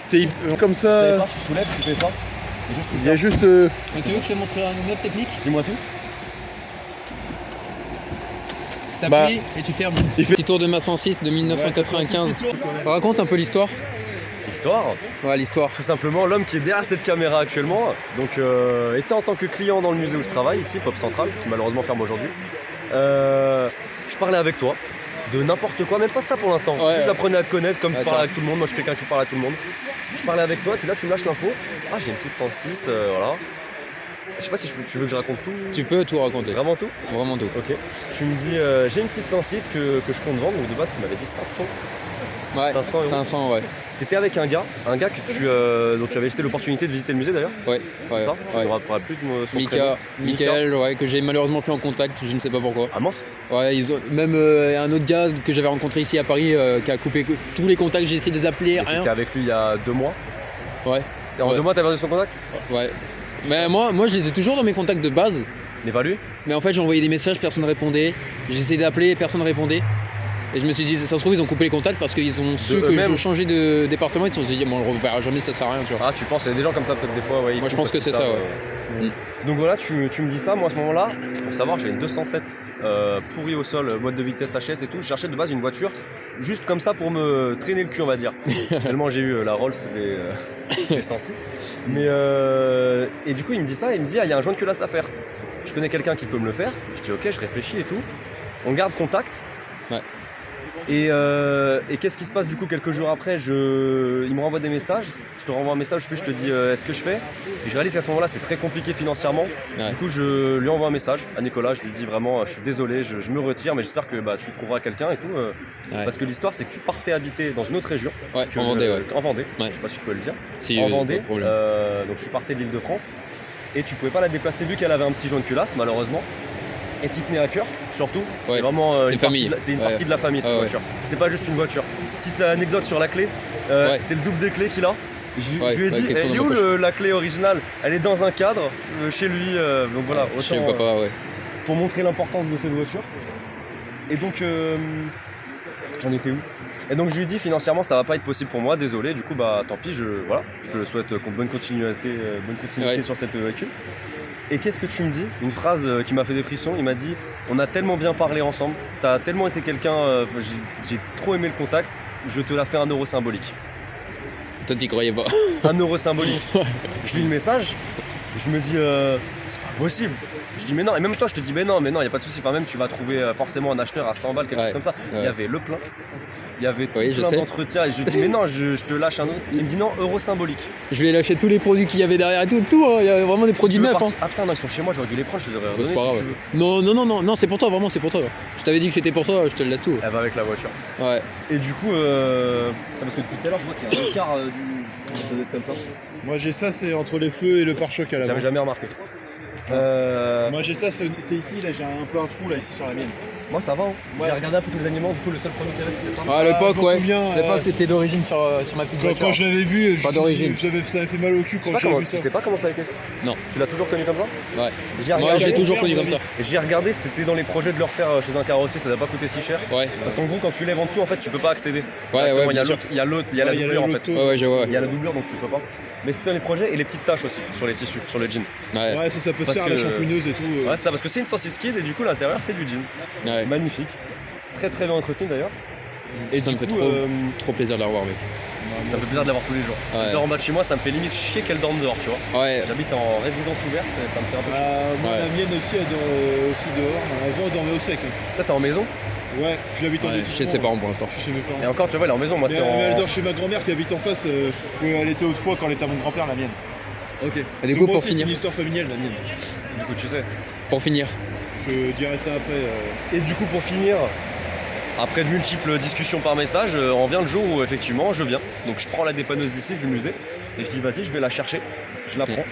T'es comme ça. Tu soulèves, tu fais ça. Et juste, tu Il y a juste. Donc, tu veux que je te montre une autre technique? Dis-moi tout. T'appuies et tu fermes. il fait- Petit tour de ma 106 de 1995. Raconte un peu l'histoire. Histoire. Ouais, l'histoire. Tout simplement, l'homme qui est derrière cette caméra actuellement, donc était en tant que client dans le musée où je travaille, ici, Pop Central, qui malheureusement ferme aujourd'hui. Je parlais avec toi de n'importe quoi, même pas de ça pour l'instant. Ouais, Juste ouais. j'apprenais à te connaître comme Ouais, tu parles ça. avec tout le monde. Moi, je suis quelqu'un qui parle à tout le monde. Je parlais avec toi, puis là, tu me lâches l'info. Ah, j'ai une petite 106, voilà. Je sais pas si tu veux que je raconte tout. Tu peux tout raconter. Vraiment tout? Vraiment tout. Ok. Tu me dis, j'ai une petite 106 que je compte vendre, donc de base, tu m'avais dit 500. Ouais. 500 euros. 500, ouais. T'étais avec un gars dont tu avais laissé l'opportunité de visiter le musée d'ailleurs. Ouais. C'est ouais, ça? Je ouais. ne me rappellerai plus de son prénom. Michael, ouais, que j'ai malheureusement plus en contact, je ne sais pas pourquoi. Ah mince. Ouais, ils ont même un autre gars que j'avais rencontré ici à Paris qui a coupé tous les contacts, j'ai essayé de les appeler, Et rien. t'étais avec lui il y a 2 mois. Ouais. Et en Ouais. 2 mois, t'as perdu son contact? Ouais. Mais moi je les ai toujours dans mes contacts de base, Mais pas lui? mais en fait j'ai envoyé des messages, personne ne répondait. J'ai essayé d'appeler, personne ne répondait. Et je me suis dit, ça se trouve ils ont coupé les contacts parce qu'ils ont su que eux-mêmes. je changeais de département, ils se sont dit bon on le reverra jamais, ça sert à rien, tu vois. Ah, tu penses, il y a des gens comme ça peut-être des fois, ouais. ils Moi, je coupent pense que parce c'est ça, savent, ouais. Donc voilà, tu me dis ça, moi à ce moment-là, pour savoir, j'ai une 207 pourrie au sol, boîte de vitesse HS et tout. Je cherchais de base une voiture juste comme ça pour me traîner le cul, on va dire. Tellement j'ai eu la Rolls des 106. Mais et du coup, il me dit ça, il me dit, ah, il y a un joint de culasse à faire. Je connais quelqu'un qui peut me le faire. Je dis, ok, je réfléchis et tout. On garde contact. Ouais. Et qu'est-ce qui se passe du coup quelques jours après? Il me renvoie des messages, je te renvoie un message, puis je te dis est-ce que je fais? Et je réalise qu'à ce moment-là c'est très compliqué financièrement. Ouais. Du coup je lui envoie un message à Nicolas, je lui dis vraiment je suis désolé, je me retire, mais j'espère que tu trouveras quelqu'un et tout. Ouais. Parce que l'histoire c'est que tu partais habiter dans une autre région. Ouais, que en Vendée, ouais. En Vendée, Ouais. je sais pas si tu peux le dire. Si, En pas de Vendée, problème. donc je suis parti de l'Île-de-France. Et tu pouvais pas la déplacer vu qu'elle avait un petit joint de culasse malheureusement. Et qui tenait à cœur, surtout. Ouais. C'est vraiment C'est une famille. partie, Ouais. partie de la famille cette Ouais, ouais. voiture. C'est pas juste une voiture. Petite anecdote sur la clé, Ouais. c'est le double des clés qu'il a. Je Ouais, lui ai ouais, dit, quelque chose elle est dans où ma poche. la clé originale? Elle est dans un cadre chez lui, donc voilà, Chez autant papa, ouais. pour montrer l'importance de cette voiture. Et donc, j'en étais où? Et donc je lui ai dit financièrement ça va pas être possible pour moi, désolé, du coup tant pis, je te souhaite bonne continuité Ouais. sur cette véhicule. Et qu'est-ce que tu me dis? Une phrase qui m'a fait des frissons, il m'a dit on a tellement bien parlé ensemble, t'as tellement été quelqu'un, j'ai trop aimé le contact, je te la fais 1 euro symbolique. Toi t'y croyais pas. 1 euro symbolique. Je lis le message, je me dis c'est pas possible. Je dis mais non, et même toi je te dis mais non, y a pas de souci. Enfin même tu vas trouver forcément un acheteur à 100 balles, quelque chose comme ça. Il y avait le plein, il y avait tout plein d'entretiens et je dis mais non, je te lâche un autre. Il me dit non, euro symbolique. Je vais lâcher tous les produits qu'il y avait derrière et tout, hein. Il y a vraiment des produits neufs. Hein. Ah putain non, ils sont chez moi, j'aurais dû les prendre, je te devrais redonner C'est pas grave. si tu veux. Non, c'est pour toi, vraiment, c'est pour toi. Je t'avais dit que c'était pour toi, je te le laisse tout. Elle va avec la voiture. Ouais. Et du coup, parce que depuis tout à l'heure je vois qu'il y a un écart ça doit être comme ça. Moi j'ai ça, c'est entre les feux et le pare-choc à l'avant. J'avais jamais remarqué. Moi j'ai ça, c'est ici, là j'ai un peu un trou là ici sur la mienne. Moi ça va, hein. J'ai regardé un peu tous les animaux, du coup le seul produit qui restait c'était ça. Ah, à l'époque, je m'en ouais. souviens, À l'époque, c'était d'origine sur ma petite voiture. Quand je l'avais vu, Pas d'origine. ça m'avait fait mal au cul quand j'ai vu Tu ça. sais pas comment ça a été? Non. Tu l'as toujours connu comme ça? Ouais. J'ai Moi, regardé, j'ai toujours connu comme ça. et j'ai regardé, c'était dans les projets de le refaire chez un carrossier, ça doit pas coûter si cher. Ouais. Parce qu'en gros, quand tu lèves en dessous, en fait, tu peux pas accéder. Ouais, Directement, bien sûr. il y a la doublure en fait. Ouais, je vois. Il y a la doublure donc tu peux pas. Mais c'était dans les projets et les petites taches aussi sur les tissus, sur le jean. Ouais. Ouais, ça peut se Parce faire que- la champouineuse et tout. Ouais, c'est ça, parce que c'est une 106 Kid et du coup, l'intérieur, c'est du jean. Ouais. Magnifique. Très très bien entretenu d'ailleurs. Et Ça du me fait coup, trop plaisir de la revoir, mec. ça me fait plaisir de l'avoir tous les jours. Ouais. Elle dort en bas de chez moi, ça me fait limite chier qu'elle dorme dehors, tu vois. Ouais. J'habite en résidence ouverte, et ça me fait un peu chier. Moi Ouais. la mienne aussi, elle dort aussi dehors. Avant elle dormait au sec. Hein. Toi, t'es en maison? Ouais, j'habite en Ouais, lotissement. chez ses parents pour l'instant. Je suis chez mes parents. Et encore, tu vois, elle est en maison. Moi, Mais, c'est mais elle en. dort chez ma grand-mère qui habite en face. Elle était autrefois quand elle était à mon grand-père, la mienne. Ok. Et du coup, Moi pour aussi, c'est finir, une histoire familiale, la mienne. Du coup, tu sais. je Je dirai ça après. Et du coup, pour finir, après de multiples discussions par message, on vient le jour où effectivement je viens. Donc je prends la dépanneuse d'ici du musée et je dis vas-y, je vais la chercher. Je la prends,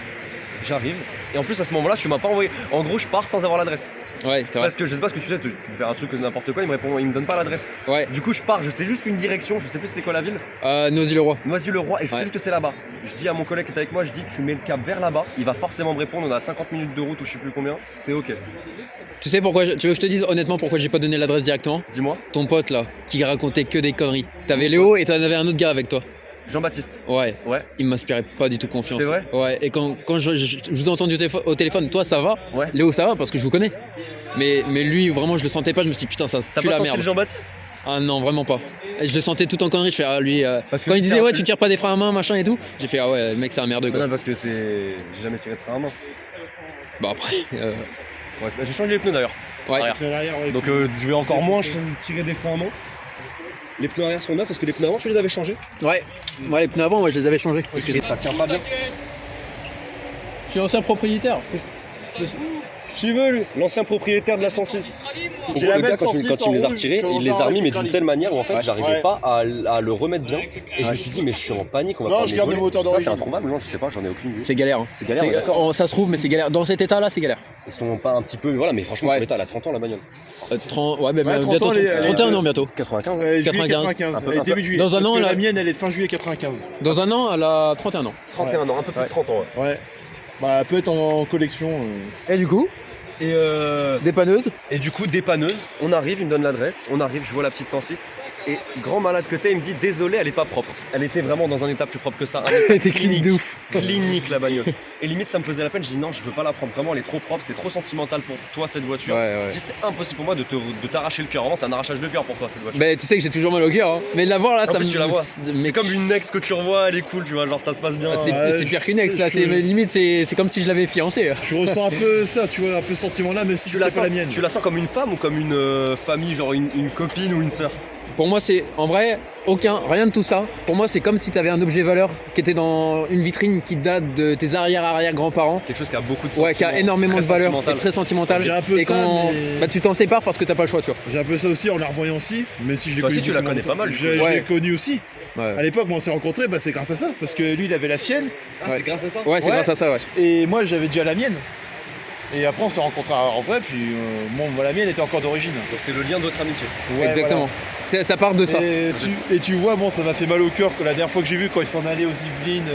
j'arrive. Et en plus à ce moment-là, tu m'as pas envoyé. En gros, je pars sans avoir l'adresse. Ouais, c'est vrai. Parce que je sais pas ce que tu sais, tu te fais un truc n'importe quoi, il me donne pas l'adresse. Ouais. Du coup, je pars, je sais juste une direction, je sais plus c'était quoi la ville. Noisy-le-Roi. Noisy-le-Roi, et je sais Ouais. juste que c'est là-bas. Je dis à mon collègue qui est avec moi, je dis tu mets le cap vers là-bas, il va forcément me répondre, on a 50 minutes de route ou je sais plus combien, c'est ok. Tu sais pourquoi tu veux que je te dise honnêtement pourquoi j'ai pas donné l'adresse directement? Dis-moi, Ton pote là, qui racontait que des conneries. T'avais Léo et t'en avais un autre gars avec toi. Jean-Baptiste. Ouais. Ouais. Il m'inspirait pas du tout confiance. C'est vrai? Ouais. Et quand je vous ai entendu au téléphone, toi ça va? Ouais. Léo ça va parce que je vous connais. Mais lui vraiment je le sentais pas, je me suis dit putain ça T'as pue pas la senti merde. le Jean-Baptiste? Ah non vraiment pas. Et je le sentais tout en conneries, je fais ah lui Parce que quand il disait c'est un- ouais tu tires pas des freins à main machin et tout, j'ai fait ah ouais le mec c'est un merdeux quoi. Non, parce que c'est. J'ai jamais tiré de frein à main. Bah après Ouais, j'ai changé les pneus d'ailleurs. ouais. Arrière. À l'arrière, ouais, Donc je vais encore moins tirer des freins à main. Les pneus arrière sont neufs parce que les pneus avant tu les avais changés. Ouais. Moi les pneus avant ouais, je les avais changés. Parce que Et ça tient pas bien. je suis ancien propriétaire. Si tu veux, l'ancien propriétaire de la 106. J'ai la Le gars, même quand 106 il les a en retirés, rouge, il les a remis, mais d'une rallye. telle manière où en fait Ouais. j'arrivais Ouais. pas à le remettre bien. Et je me suis dit, mais je suis en panique, on va Non, pas je me garde voler. le moteur Là, c'est d'origine. introuvable, non, je sais pas, j'en ai aucune vue. C'est galère. Hein. C'est galère, on est d'accord. Ça se trouve mais c'est galère. Dans cet état là c'est galère. Ils sont pas un petit peu. Voilà, mais franchement, Ouais. pour l'état, elle a 30 ans la bagnole. 30, ouais, mais Ouais, 30 bientôt ans, elle est- 31 ans bientôt. 95. Juillet 95. 95. Un peu- Elle est un peu- début juillet. Dans un Parce an, que elle a- la mienne, elle est fin juillet 95. Dans un an, elle a 31 ans. 31 ans, un peu plus Ouais. de 30 ans. Ouais. Ouais. Bah, elle peut être en collection. Et du coup, dépanneuse. Et du coup, dépanneuse, on arrive, il me donne l'adresse, on arrive, je vois la petite 106, et grand malade que t'es, il me dit désolé, elle est pas propre. Elle était vraiment dans un état plus propre que ça. Un état T'es clinique de ouf. clinique la bagnole. Et limite, ça me faisait la peine, je dis non, je veux pas la prendre, vraiment, elle est trop propre, c'est trop sentimental pour toi cette voiture. Ouais. Je dis c'est impossible pour moi de t'arracher le cœur, vraiment, c'est un arrachage de cœur pour toi cette voiture. Mais tu sais que j'ai toujours mal au cœur. Hein. Mais de la voir là, En ça plus, me. tu la vois. mais- C'est comme une ex que tu revois, elle est cool, tu vois, genre ça se passe bien. C'est Ouais, pire qu'une ex là. je- C'est limite, c'est comme si je l'avais fiancée. Je ressens un peu ça, tu vois, un peu ce sentiment-là, même si Tu c'est la, pas sens, la mienne. tu la sens comme une femme ou comme une famille, genre une copine ou une sœur? Pour moi, c'est en vrai rien de tout ça. Pour moi, c'est comme si t'avais un objet valeur qui était dans une vitrine qui date de tes arrière-grands-parents. Quelque chose qui a beaucoup de Ouais, qui a sentiments, énormément très de valeur, sentimental. et très sentimental. J'ai un peu et ça, quand mais- bah, tu t'en sépares parce que t'as pas le choix, tu vois. J'ai un peu ça aussi en la revoyant aussi, même si je l'ai Toi connu aussi, tu la beaucoup connais longtemps. pas mal, Je du je coup. l'ai Ouais. connu aussi. À Ouais, l'époque, moi, on s'est rencontrés, bah, c'est grâce à ça, parce que lui, il avait la sienne, Ah, c'est grâce à ça? ouais c'est Ouais. grâce à ça, ouais. et moi, j'avais déjà la mienne. Et après, on s'est rencontrés en vrai, puis moi, la mienne était encore d'origine. Donc c'est le lien de votre amitié. Ouais, Exactement. Ça part de ça. Et tu vois, bon, ça m'a fait mal au cœur que la dernière fois que j'ai vu, quand ils s'en allaient aux Yvelines,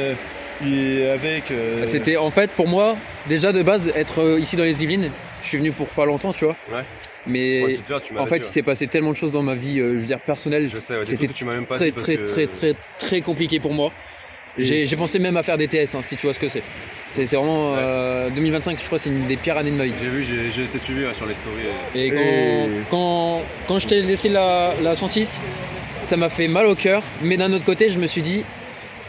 et avec. C'était en fait pour moi déjà de base être ici dans les Yvelines. Je suis venu pour pas longtemps, tu vois. Ouais. Mais Ouais, dites-le, tu m'avais en fait, dit, il s'est passé tellement de choses dans ma vie, je veux dire personnelle. Je sais, ouais, des C'était trucs que tu m'as même pas très dit parce très que- très très très compliqué pour moi. J'ai pensé même à faire des TS, hein, si tu vois ce que c'est. C'est vraiment 2025, je crois, c'est une des pires années de ma vie. J'ai vu, j'ai été suivi sur les stories. Et Et- quand je t'ai laissé la 106, ça m'a fait mal au cœur. Mais d'un autre côté, je me suis dit,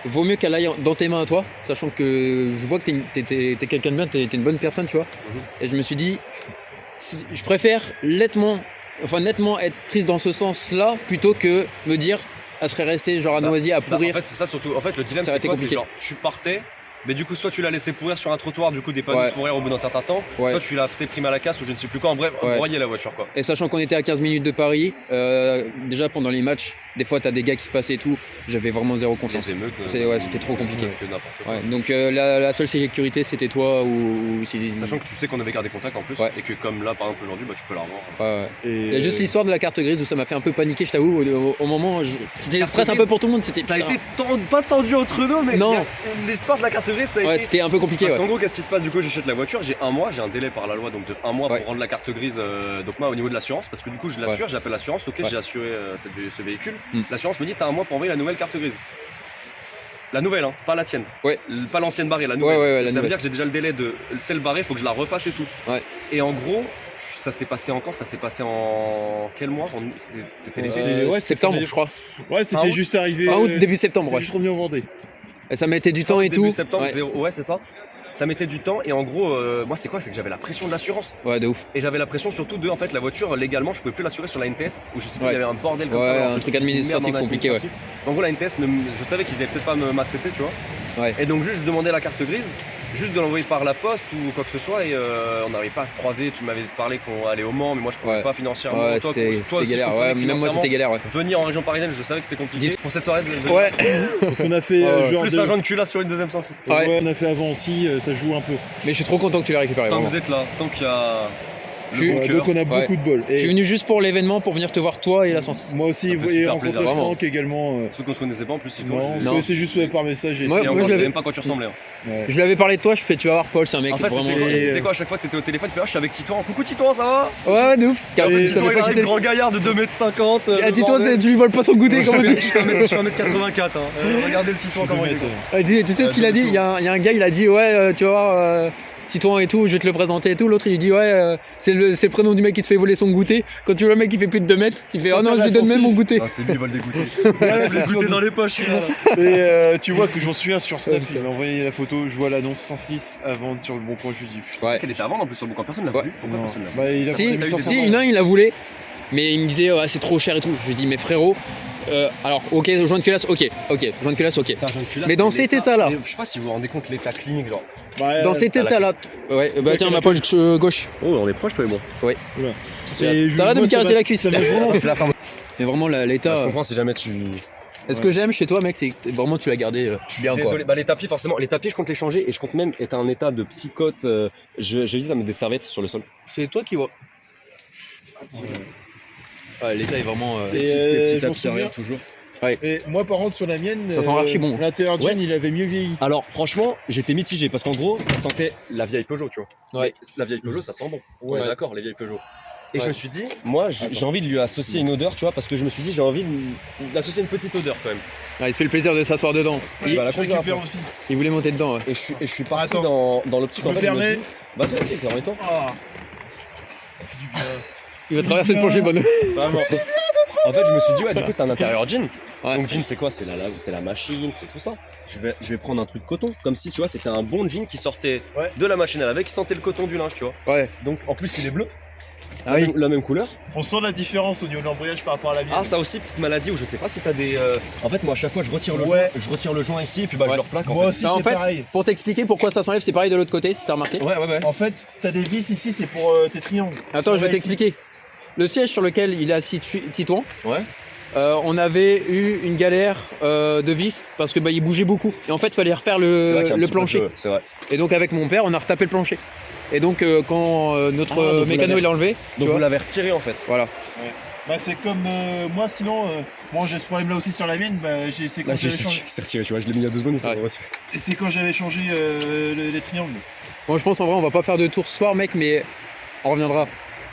vaut mieux qu'elle aille dans tes mains à toi, sachant que je vois que t'es quelqu'un de bien, t'es une bonne personne, tu vois. Et je me suis dit, je préfère nettement être triste dans ce sens-là, plutôt que me dire, elle serait restée genre à Noisy à pourrir. En fait, c'est ça surtout. En fait, le dilemme, Ça aurait c'est été quoi? C'est compliqué. genre, tu partais, mais du coup, soit tu l'as laissé pourrir sur un trottoir, du coup, des panneaux Ouais. de fourrière au bout d'un certain temps, Ouais. soit tu l'as fait primer à la casse ou je ne sais plus quoi. En bref, Ouais. broyer la voiture, quoi. Et sachant qu'on était à 15 minutes de Paris, déjà pendant les matchs, des fois t'as des gars qui passaient et tout, j'avais vraiment zéro confiance. Les émeutes, C'était trop compliqué. presque n'importe quoi. Ouais, donc la seule sécurité c'était toi ou si. Sachant que tu sais qu'on avait gardé contact en plus, Ouais. et que comme là, par exemple, aujourd'hui, bah, tu peux la revoir. Ouais, ouais. Et, Il y a juste l'histoire de la carte grise où ça m'a fait un peu paniquer, je t'avoue. Au moment, c'était le Carte stress un grise, peu pour tout le monde. C'était Ça a putain. été pas tendu entre nous, mais Non. l'histoire de la carte grise, ça a Ouais, été. c'était un peu compliqué. Parce Ouais. qu'en gros, qu'est-ce qui se passe? Du coup, j'achète la voiture, j'ai un mois, j'ai un délai par la loi, donc de un mois Ouais. pour rendre la carte grise. Donc, moi, au niveau de l'assurance, parce que du coup, je l'assure, j'appelle l'assurance, ok, Ouais. j'ai assuré ce véhicule. Mm. L'assurance me dit, t'as un mois pour envoyer la nouvelle carte grise. La nouvelle, hein, pas la tienne. Ouais. Pas l'ancienne barrée, la nouvelle. Ouais, la ça veut nouvelle. dire que j'ai déjà le délai de celle barrée, faut que je la refasse et tout. Ouais. Et en gros, ça s'est passé en quand? Ça s'est passé en quel mois? C'était l'été. Ouais, septembre, c'était- je crois. Ouais, c'était Fin août. juste arrivé. Fin août, début septembre. C'était Ouais. juste revenu en Vendée. Et ça mettait du temps et Début tout. septembre, Ouais. ouais, c'est ça. Ça mettait du temps et en gros, moi c'est quoi? C'est que j'avais la pression de l'assurance. Ouais, de ouf. Et j'avais la pression surtout de, en fait, la voiture, légalement, je pouvais plus l'assurer sur la NTS, où je sais pas, Ouais. il y avait un bordel comme Ouais, ça. alors un je truc suis une administratif merde en compliqué, ouais. administratif. En gros, la NTS, je savais qu'ils allaient peut-être pas m'accepter, tu vois. Ouais. Et donc, juste, je demandais la carte grise, juste de l'envoyer par la poste ou quoi que ce soit, et on n'arrivait pas à se croiser. Tu m'avais parlé qu'on allait au Mans, mais moi je pouvais Ouais. pas financièrement. Ouais, Toi, c'était aussi, galère. je Ouais, comprenais que même moi financièrement, c'était galère. Ouais. venir en région parisienne, je savais que c'était compliqué. Dites- Pour cette soirée, Ouais. Parce qu'on a fait Ouais, genre. plus de- un joint de culasse sur une deuxième 106. Ouais. Ouais, on a fait avant aussi, ça joue un peu. Mais je suis trop content que tu l'aies récupéré. Tant que Vraiment. vous êtes là, tant qu'il y a Je suis- le bon Ouais, cœur. donc on a beaucoup de bol. Je suis Et venu juste pour l'événement, pour venir te voir toi et la 106. moi aussi, Ça vous fait voyez, super rencontrer plaisir, vraiment. Franck également. Ceux qu'on se connaissait pas en plus, c'est toi. Non, on se Non. connaissait juste par message. Et Moi, Et tout. encore, je je savais l'avais- même pas quoi tu ressemblais. hein. Ouais. Je lui avais parlé de toi, je fais tu vas voir Paul, c'est un mec En fait, vraiment. c'était quoi à chaque fois que t'étais au téléphone? Tu fais, ah, je suis avec Titouan. Coucou Titouan, ça va? Ouais, de ouf. Car en fait, Et tu savais Titouan, il pas qui arrive, c'était. grand gaillard de 2,50 m. Ah, dis-toi, tu lui voles pas son goûter, comment Je suis 1m84. Regardez le Titouan, comment il est. Mettre, Tu sais ce qu'il a dit? Il y a un gars, il a dit ouais, tu vas voir Titouan et tout, je vais te le présenter et tout. L'autre il lui dit ouais, c'est le prénom du mec qui se fait voler son goûter. Quand tu vois le mec qui fait plus de 2 mètres, il fait oh non, je lui donne même mon goûter. Ah, c'est lui, il vole des goûters. Voilà, Les c'est goûters sûr. dans les poches, celui-là. Et tu vois que je m'en souviens sur Snap, putain. il m'a envoyé la photo, je vois l'annonce 106 à vendre sur le bon coin, je lui dis putain. Ouais. Qu'elle était à vendre en plus sur le bouquin, personne l'a Ouais. voulu. Pourquoi Non. personne l'a voulu? Bah, il a Si, pris eu des ça, si, il y en a un, il la voulait, mais il me disait ouais, c'est trop cher et tout. Je lui dis mais frérot, alors ok, joint de culasse, ok, joint de culasse, ok. Putain, Jean Culasse, Mais dans l'état- cet état-là. mais je sais pas si vous vous rendez compte l'état clinique, genre. Bah, Dans cet t'as la- état-là, ouais, bah tiens, ma poche gauche. Oh, on est proches, toi et moi. et je- T'arrêtes de moi, me caresser ça m'a- la cuisse. Ça m'a vraiment C'est la fin. Mais vraiment l'état. Je comprends si jamais tu. Est-ce que j'aime chez toi, mec, c'est que vraiment tu l'as gardé bien quoi. Désolé, bah les tapis, forcément, les tapis, je compte les changer et je compte même être en état de psychote. J'hésite à mettre des serviettes sur le sol. C'est toi qui vois. Ouais, l'état est vraiment. Et, Les je petits m'en tapis souviens. arrière, toujours. Et moi, par contre, sur la mienne, Ça sent archi bon. l'intérieur jean, Ouais. il avait mieux vieilli. Alors, franchement, j'étais mitigé parce qu'en gros, ça sentait la vieille Peugeot, tu vois. Ouais. Mais la vieille Peugeot, ça sent bon. Ouais. On est d'accord, les vieilles Peugeot. Et je Ouais. me suis dit, moi, j'ai envie de lui associer une odeur, tu vois, parce que je me suis dit, j'ai envie d'associer une petite odeur quand même. Ah, il se fait le plaisir de s'asseoir dedans. Je vais à la je conduire récupère après. aussi. Il voulait monter dedans. Ouais. Et je suis parti Attends. dans l'optique Tu en me fait. je me permets dis, vas-y, permets-toi. Ah, ça fait du bien. Il va traverser le plancher, bonne. Vraiment. En fait, je me suis dit, ouais, du coup, c'est un intérieur jean. Ouais. Donc, jean, c'est quoi? C'est la machine, c'est tout ça. Je vais prendre un truc coton, comme si, tu vois, c'était un bon jean qui sortait Ouais. de la machine à laver, qui sentait le coton du linge, tu vois. Ouais. Donc, en plus, il est bleu, Ah oui. la même couleur. On sent la différence au niveau de l'embrayage par rapport à la mienne. Ah, ça aussi, petite maladie où je sais pas si t'as des. En fait, moi, à chaque fois, je retire le Ouais. joint, ici, et puis bah, je Ouais. le replaque en Moi fait. aussi, Bah, en c'est fait, pareil. pour t'expliquer pourquoi ça s'enlève, c'est pareil de l'autre côté, si t'as remarqué. Ouais. En fait, t'as des vis ici, c'est pour tes triangles. Attends, je vais Ouais, t'expliquer. Le siège sur lequel il est assis Titouan, Ouais. on avait eu une galère de vis parce que bah, il bougeait beaucoup. Et en fait, il fallait refaire C'est vrai qu'il y a un le petit peu plancher. de- C'est vrai. Et donc, avec mon père, on a retapé le plancher. Et donc, quand notre Ah, donc vous mécano l'avez- il l'a enlevé, Donc, vois. vous l'avez retiré en fait. voilà. Bah, c'est comme moi, sinon, moi j'ai ce problème là aussi sur la mienne. Bah, c'est quand Là, j'avais changé. c'est retiré, tu vois, je l'ai mis il y a 2 secondes et c'est Ouais. retiré. Et c'est quand j'avais changé les triangles. Bon, je pense en vrai, on va pas faire de tour ce soir, mec, mais on reviendra.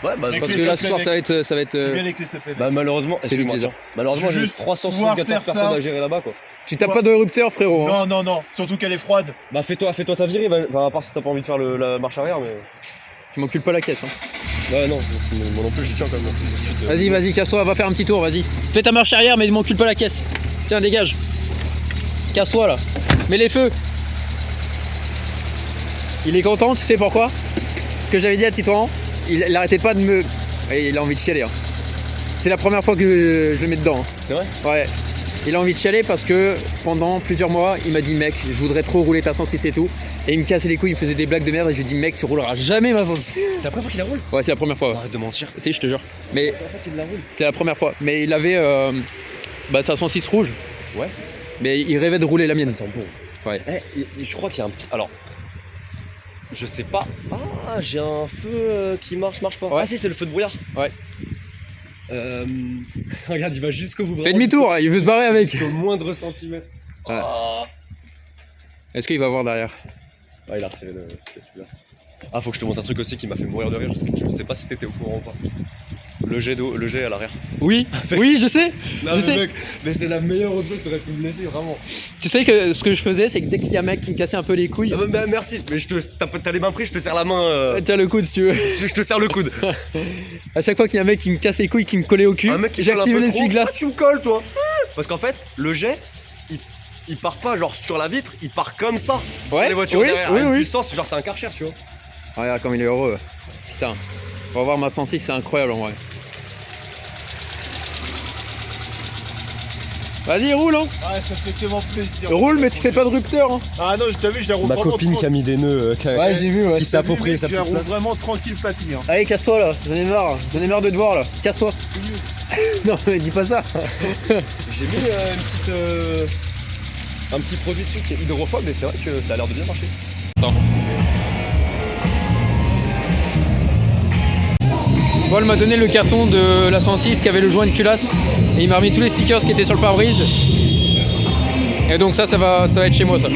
Ouais, bah, Mec, Parce les que là, s'il ce te soir, plaît, ça va être. C'est bien les clés, ça plaît. bah, malheureusement, C'est lui excuse-moi, qui les a. tiens. Malheureusement, Je veux j'ai juste 374 pouvoir faire personnes ça. à gérer là-bas quoi. Tu tapes pas de rupteur, frérot. Hein. Non, surtout qu'elle est froide. Bah, fais-toi ta virée, enfin, à part si t'as pas envie de faire la marche arrière, mais. Tu m'encules pas la caisse. Hein. Ouais, non, moi non plus, j'y tiens quand même. Tout de suite, Vas-y, casse-toi, va faire un petit tour, vas-y. Fais ta marche arrière, mais m'encule pas la caisse. Tiens, dégage. Casse-toi là. Mets les feux. Il est content, tu sais pourquoi? Ce que j'avais dit à Titouan, il arrêtait pas de me... Et il a envie de chialer. Hein. C'est la première fois que je le mets dedans. Hein. C'est vrai? Ouais. Il a envie de chialer parce que pendant plusieurs mois, il m'a dit mec, je voudrais trop rouler ta 106 et tout. Et il me cassait les couilles, il me faisait des blagues de merde et je lui dis mec, tu rouleras jamais ma 106. C'est la première fois qu'il la roule? Ouais, c'est la première fois. Ouais. Arrête de mentir. Si, je te jure. Mais C'est la première fois qu'il la roule. c'est la première fois. Mais il avait sa 106 rouge. Ouais. Mais il rêvait de rouler la mienne. Ça sent bon. Ouais. Je crois qu'il y a un petit... Alors, je sais pas. Ah, j'ai un feu qui marche pas. Ouais. Ah si, c'est le feu de brouillard. Ouais. Regarde, il va jusqu'au bout. Fais demi-tour, il veut se barrer avec. Au moindre centimètre. Ouais. Ah. Est-ce qu'il va voir derrière? Ah, il a retiré le celui-là. Ah, faut que je te montre un truc aussi qui m'a fait mourir de rire. Je sais pas si t'étais au courant ou pas. Le jet d'eau, le jet à l'arrière. Oui, oui, je sais. Non, je sais. mec, mais c'est la meilleure option que t'aurais pu me laisser, vraiment. Tu sais que ce que je faisais, c'est que dès qu'il y a un mec qui me cassait un peu les couilles, Ah, bah, merci, mais t'as les mains prises, je te serre la main. tiens le coude si tu veux. Je te serre le coude. À chaque fois qu'il y a un mec qui me casse les couilles, qui me collait au cul, Un mec qui j'ai colle un activé peu trop. l'essuie-glace. Ah, tu me colles, toi. Parce qu'en fait, le jet, il part pas genre sur la vitre, il part comme ça. Ouais, sur les voitures oui, derrière. oui, À une oui. puissance, genre c'est un Karcher, tu vois. Regarde comme il est heureux. Putain. On va voir ma 106, c'est incroyable en vrai. Vas-y, roule hein. Ah, ça fait tellement plaisir. Roule, mais tu fais pas de rupteur hein. Ah non, t'as vu, je la roule vraiment tranquille. mis des nœuds, Ouais, j'ai vu, ouais. qui s'est approprié sa Je la petite roule place. vraiment tranquille, papy. Hein. Allez, casse-toi là, j'en ai marre. J'en ai marre de te voir là. Casse-toi. Non, mais dis pas ça. J'ai mis un petit produit dessus qui est hydrophobe et c'est vrai que ça a l'air de bien marcher. Attends. Paul m'a donné le carton de la 106 qui avait le joint de culasse et il m'a remis tous les stickers qui étaient sur le pare-brise. Et donc ça va être chez moi ça.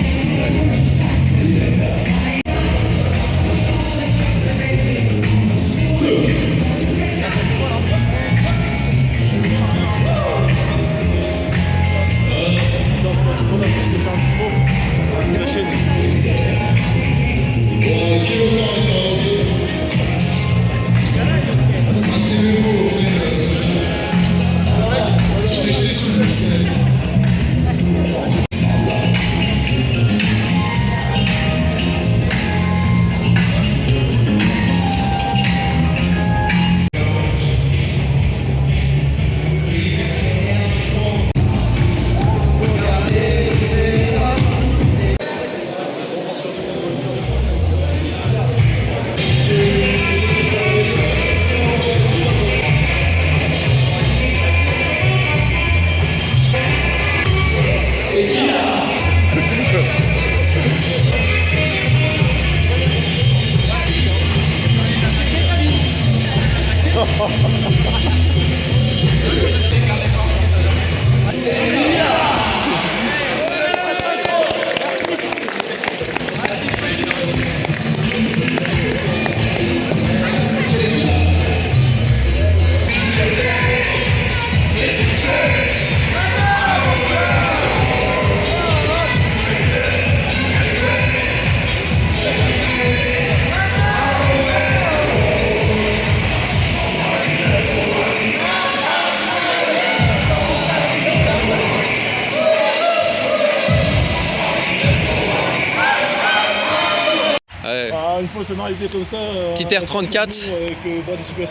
Ah, une fois ça m'est arrivé comme ça. Petit R34.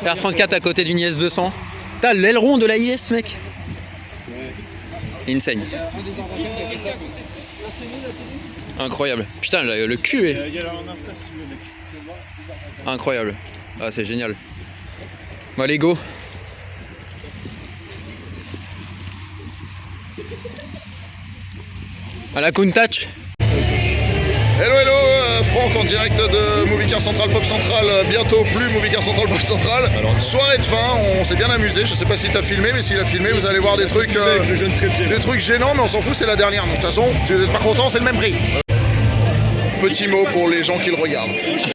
R34 à côté d'une IS 200. T'as l'aileron de la IS mec. Insane. Incroyable. Putain le cul est. Il y a un Insta si tu veux, mec. Incroyable. Ah c'est génial. Bah les go. À la Countach. Hello hello, Franck en direct de Movie Car Central Pop Central, bientôt plus Movie Car Central Pop Central. Soirée de fin, on s'est bien amusé, je sais pas si t'as filmé, mais s'il a filmé, vous allez voir des trucs gênants, mais on s'en fout, c'est la dernière, donc de toute façon, si vous êtes pas content, c'est le même prix. Petit mot pour les gens qui le regardent.